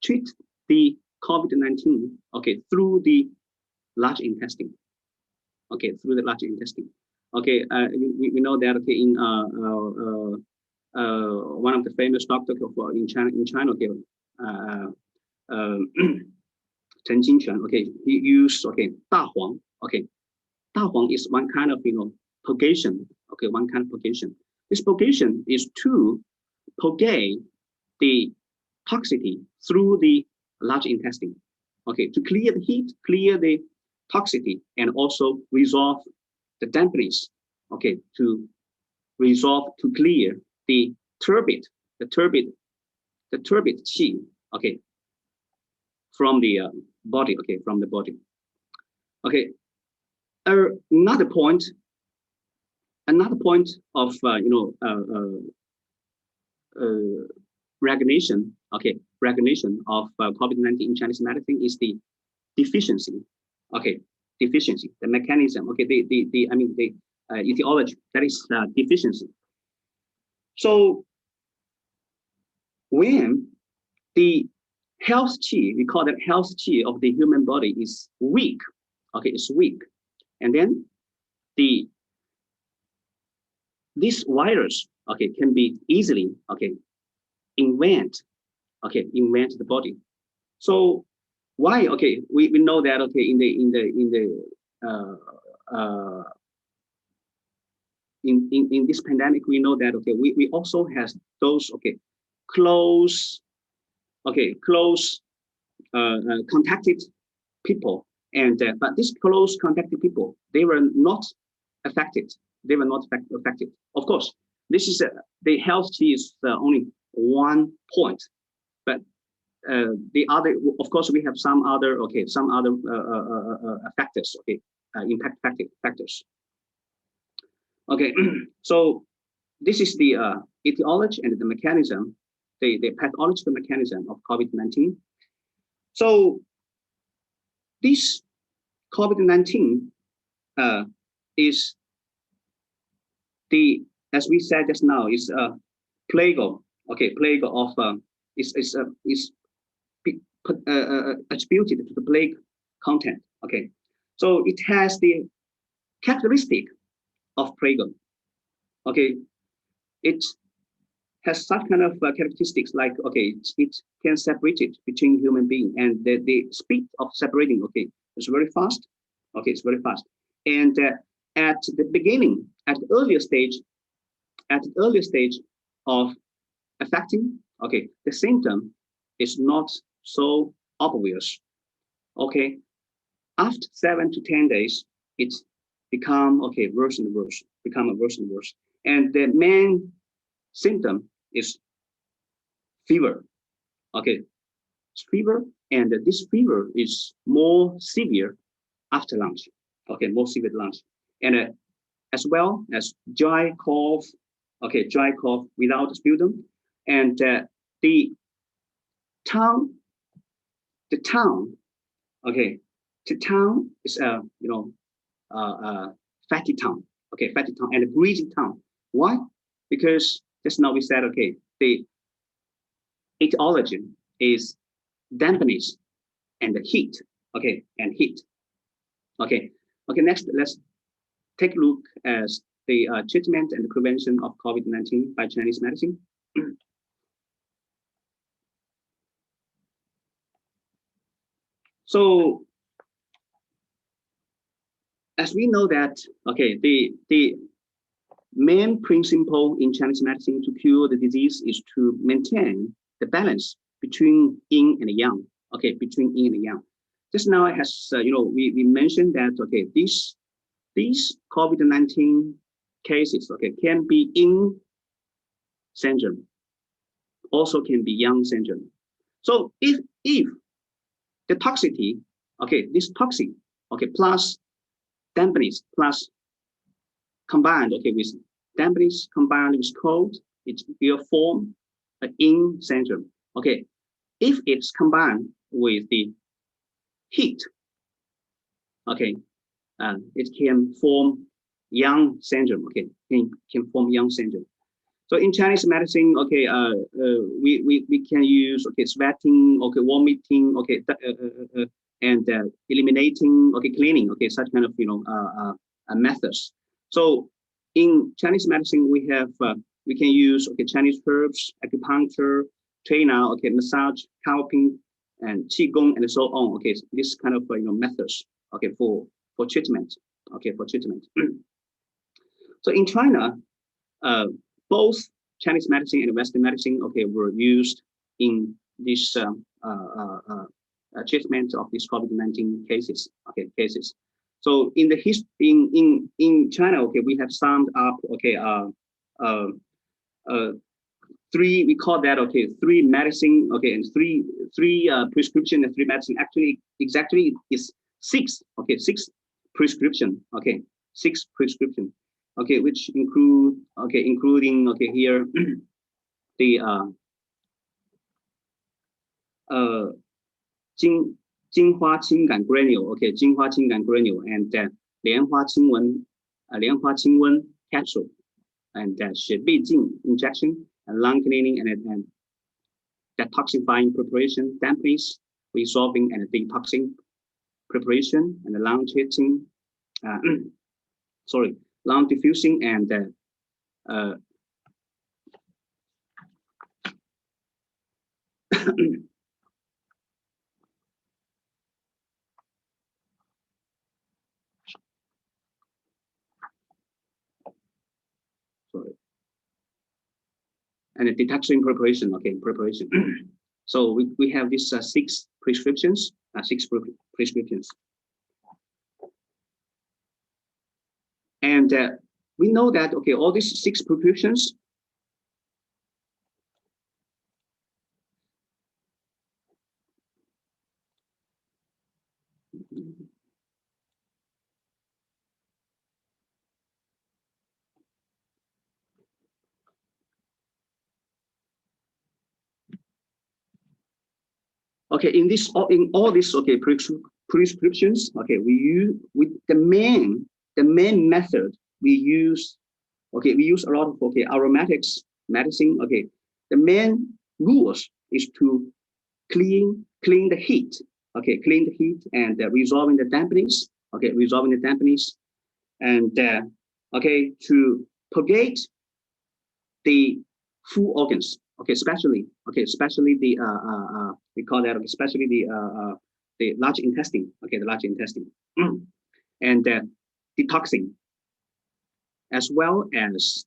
treat the COVID-19 through the large intestine. okay, through the large intestine. Okay, we know that, okay, in one of the famous doctors in China, okay, Chen Jingquan, okay, he used, okay, Da Huang, okay. Da Huang is one kind of, purgation, okay, one kind of purgation. This purgation is to purge the toxicity through the large intestine, okay, to clear the heat, clear the toxicity, and also resolve the dampness, okay, to resolve, to clear the turbid qi, okay, from the body, okay, from the body. Okay, another point of recognition, okay, recognition of COVID-19 in Chinese medicine is the deficiency, okay, deficiency, the mechanism, okay, the etiology, that is deficiency. So when the health qi, we call that health qi of the human body is weak, okay, it's weak, and then this virus, okay, can be easily, okay, invent the body. So why, okay, we know that, okay, in this pandemic, we know that, okay, we also has those, okay, close contacted people, and but these close contacted people, they were not affected. They were not affected. Of course, this is the health key is only one point, but the other, of course, we have some other, okay, factors, okay, impact factors. Okay, so this is the etiology and the mechanism, the pathological mechanism of COVID-19. So this COVID-19 is the, as we said just now, is a plague, okay, plague of is attributed to the plague content. Okay, so it has the characteristic of plague. Okay, it has such kind of characteristics like, okay, it can separate it between human being, and the speed of separating, okay, is very fast. Okay, it's very fast. And at the beginning, at the earlier stage of affecting, okay, the symptom is not so obvious. Okay, after 7 to 10 days, it's become, okay, worse and worse, and the main symptom is fever. Okay, it's fever, and this fever is more severe after lunch. Okay, more severe lunch, and as well as dry cough. Okay, dry cough without sputum, and the tongue. Okay, the tongue is fatty tongue. Okay, fatty tongue and a greasy tongue. Why? Because just now we said, okay, the etiology is dampness and the heat. Okay, and heat. Okay, next let's take a look at the treatment and prevention of COVID-19 by Chinese medicine. So as we know that, okay, the main principle in Chinese medicine to cure the disease is to maintain the balance between yin and yang. Okay, between yin and yang. Just now it has, we mentioned that, okay, these COVID-19 cases, okay, can be yin syndrome, also can be yang syndrome. So if the toxicity, okay, this toxic, okay, plus dampness, plus combined, okay, with dampness combined with cold, it will form a yin syndrome. Okay, if it's combined with the heat, okay, it can form yang syndrome. Okay, can form yang syndrome. So in Chinese medicine, okay, we can use, okay, sweating, okay, vomiting, okay, and eliminating, okay, cleaning, okay, such kind of methods. So in Chinese medicine, we have we can use Chinese herbs, acupuncture, Tuina, massage, calping, and qigong, and so on. This kind of methods for treatment. For treatment. So in China, both Chinese medicine and Western medicine were used in this treatment of these COVID-19 cases. So in the in China, we have summed up three, we call that three medicine, and three prescription and three medicine. Actually, exactly is six. Six prescription. Six prescription. Which include including here the 金花清感 granule, 金花清感 granule, and 莲花清瘟 capsule, and 血闭镜 injection, and lung cleaning and detoxifying preparation, dampness, resolving and detoxing preparation, and lung treating, lung diffusing, and and the detoxing preparation, preparation. So we have these six prescriptions, prescriptions. And we know that, all these six prescriptions in all these prescriptions, we use the main method we use a lot of aromatics medicine. The main rules is to clean the heat, clean the heat, and resolving the dampness, resolving the dampness, and to purgate the full organs, especially the we call that especially the large intestine, the large intestine, and detoxing, as well as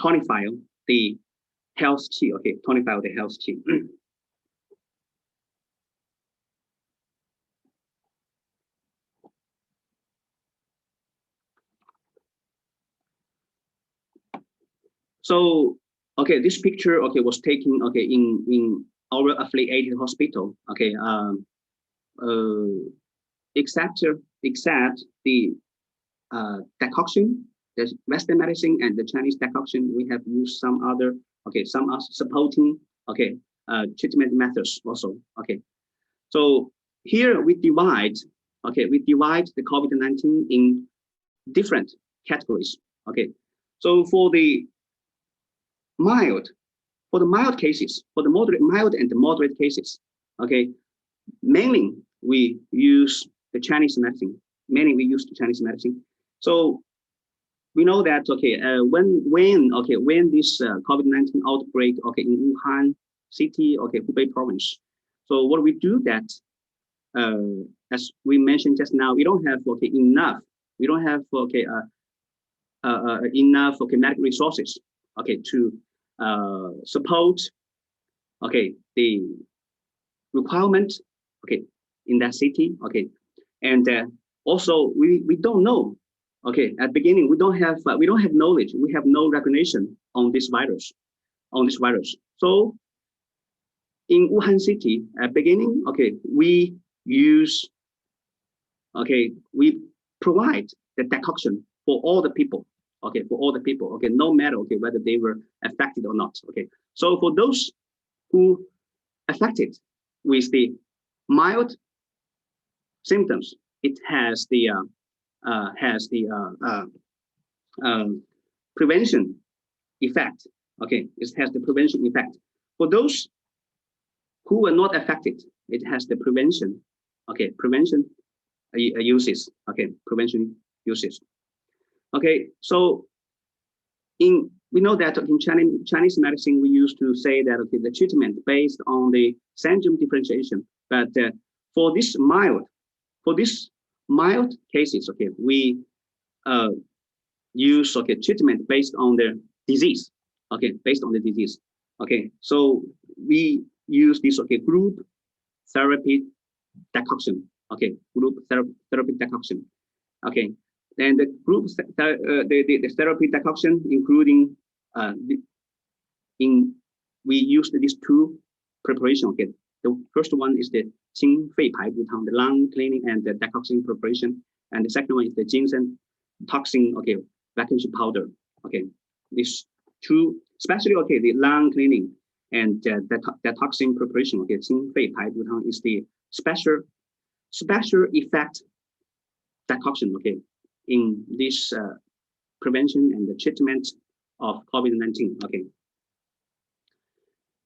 tonify the health chi, tonify the health chi. So, this picture, was taken, in our affiliated hospital, except the decoction, the Western medicine and the Chinese decoction, we have used some other, some supporting, treatment methods also, So here we divide, the COVID-19 in different categories, So for the mild cases, for the mild and the moderate cases, mainly we use the Chinese medicine. So we know that when this COVID-19 outbreak in Wuhan city, Hubei province. So what we do that, as we mentioned just now, we don't have enough. We don't have enough medical resources to support the requirement in that city, and also we don't know, at the beginning we don't have knowledge, we have no recognition on this virus, So in Wuhan city at beginning, we use, we provide the decoction for all the people, no matter whether they were affected or not, So for those who affected with the mild symptoms, it has the prevention effect, it has the prevention effect. For those who were not affected, it has the prevention, prevention uses. Okay, prevention uses. Okay, so we know that in Chinese medicine we used to say that okay, the treatment based on the syndrome differentiation, but for this mild cases, okay, we use okay treatment based on the disease. Okay, based on the disease. Okay, so we use this okay group therapy decoction. Okay, group therapy decoction. Okay, then the group the therapy decoction including we used these two preparation. Okay, the first one is the Qing Fei Pai Butang, the lung cleaning and the decoction preparation, and the second one is the ginseng toxin. Okay, vacuum powder. Okay, these two, especially okay, the lung cleaning and the toxin preparation. Okay, Qing Fei Pai Butang is the special effect decoction. Okay, in this prevention and the treatment of COVID-19. Okay,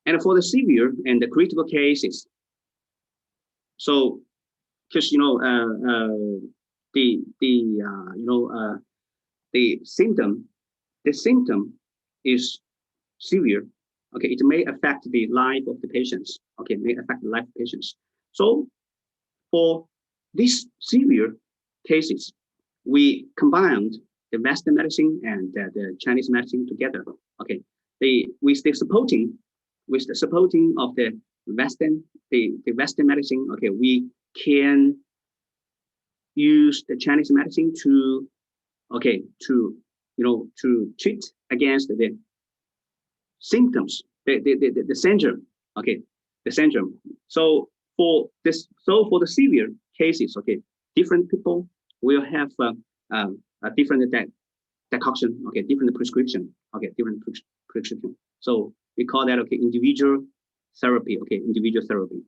and for the severe and the critical cases, so because you know the symptom is severe. Okay, it may affect the life of the patients. Okay, may affect the life of patients. So for these severe cases, we combined the Western medicine and the Chinese medicine together. Okay, with the supporting of the Western medicine. Okay, we can use the Chinese medicine to treat against the symptoms, the syndrome. Okay, the syndrome. So for the severe cases, okay, different people will have a different decoction. Okay, different prescription. Okay, different prescription. So we call that okay individual therapy. Okay, individual therapy.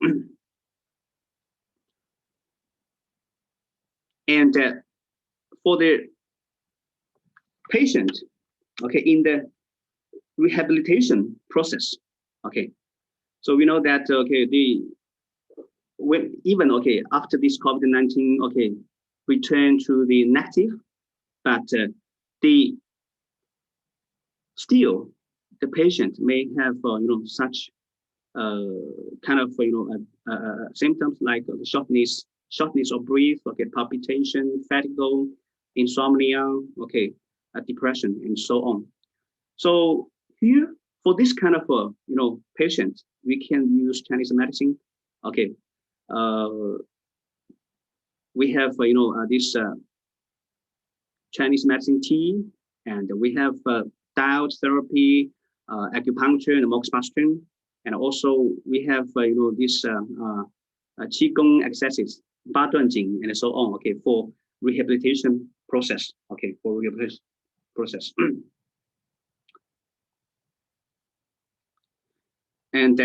And for the patient, okay, in the rehabilitation process, okay, so we know that okay even okay after this COVID-19 okay return to the negative, but still the patient may have such kind of symptoms like shortness of breath, okay, palpitation, fatigue, insomnia, okay, depression, and so on. So here for this kind of patient, we can use Chinese medicine. Okay, we have this Chinese medicine tea, and we have diode therapy, acupuncture, and Microsystems, and also we have this qigong exercises, Baduanjing, and so on. Okay, for rehabilitation process. Okay, for rehabilitation process. And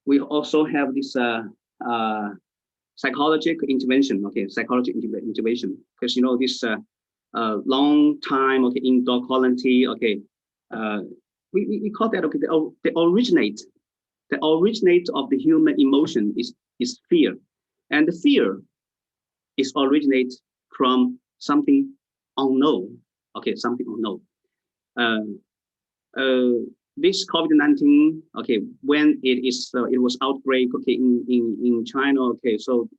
we also have this psychological intervention. Okay, psychological intervention, because this long time okay indoor quarantine. Okay, we call that okay the originate of the human emotion is fear, and the fear is originate from something unknown. Okay, something unknown. This COVID-19, okay, when it was outbreak, okay, in China, okay, so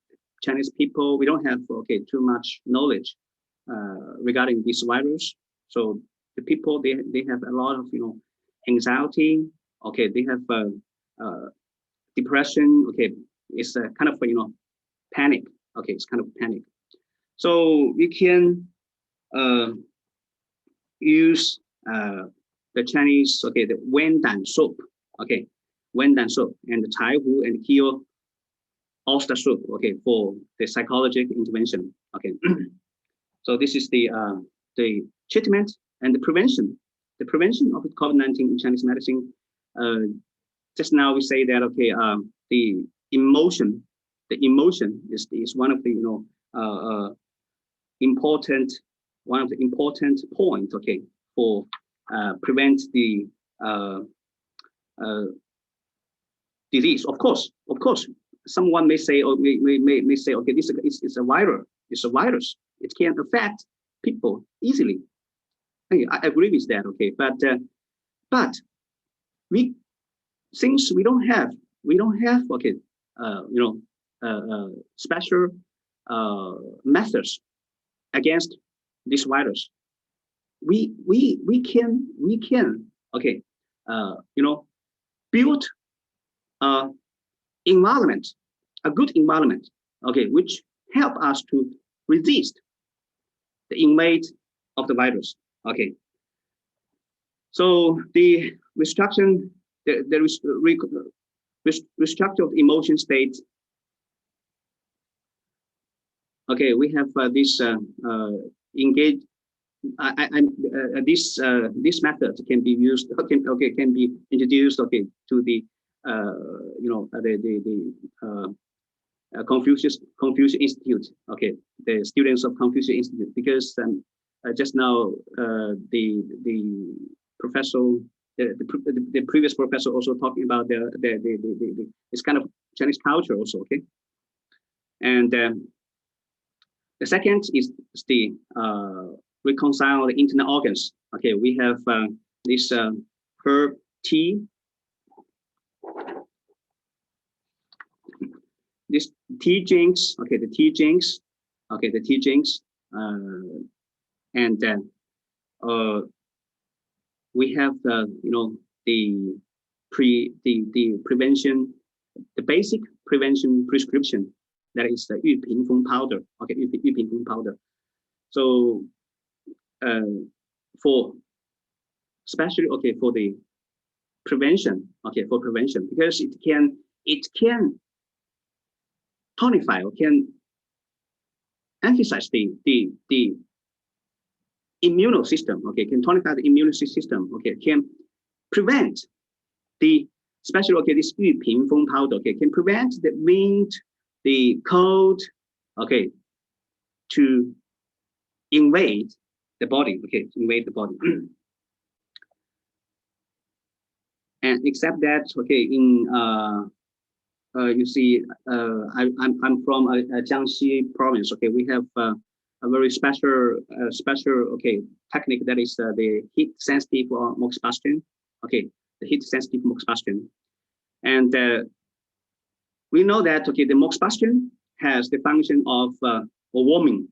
Chinese people, we don't have okay too much knowledge regarding this virus. So the people they have a lot of anxiety. Okay, they have depression. Okay, it's a kind of panic. Okay, it's kind of panic. So we can use the Chinese, okay, the Wendan soup. Okay, Wendan soup and the Tai Hu and Kio oyster soup. Okay, for the psychological intervention. Okay, so this is the treatment and the prevention. The prevention of COVID-19 in Chinese medicine. Just now we say that okay, the emotion is one of the important point. Okay, for prevent the disease. Of course, someone may say, or may say, okay, this is a virus. It's a virus. It can affect people easily. I agree with that. Okay, but since we don't have okay, special methods against this virus, we can okay, build environment, a good environment, okay, which help us to resist the invade of the virus. Okay, so the restructure, restructure of emotion state. Okay, we have this engage. This method can be used. Can be introduced. Okay, to the Confucius Institute. Okay, the students of Confucius Institute, because just now the professor, the previous professor also talking about this kind of Chinese culture also. Okay, and the second is the reconcile the internal organs. Okay, we have this herb tea. This tea drinks, okay, the tea drinks, okay, the tea drinks, and then we have the the prevention, the basic prevention prescription, that is the 玉屏风 powder, okay, 玉屏风 powder. So for especially okay for the prevention, okay, for prevention, because it can tonify, or can emphasize the immune system, okay, can tonify the immune system, okay, can prevent the, especially okay, this 玉屏风 powder, okay, can prevent the wind, the cold, okay, to invade the body, okay, to invade the body. And except that, okay, in you see, I'm from Jiangxi province. Okay, we have a very special okay technique, that is the heat sensitive moxibustion. Okay, the heat sensitive moxibustion, and we know that okay, the moxibustion has the function of warming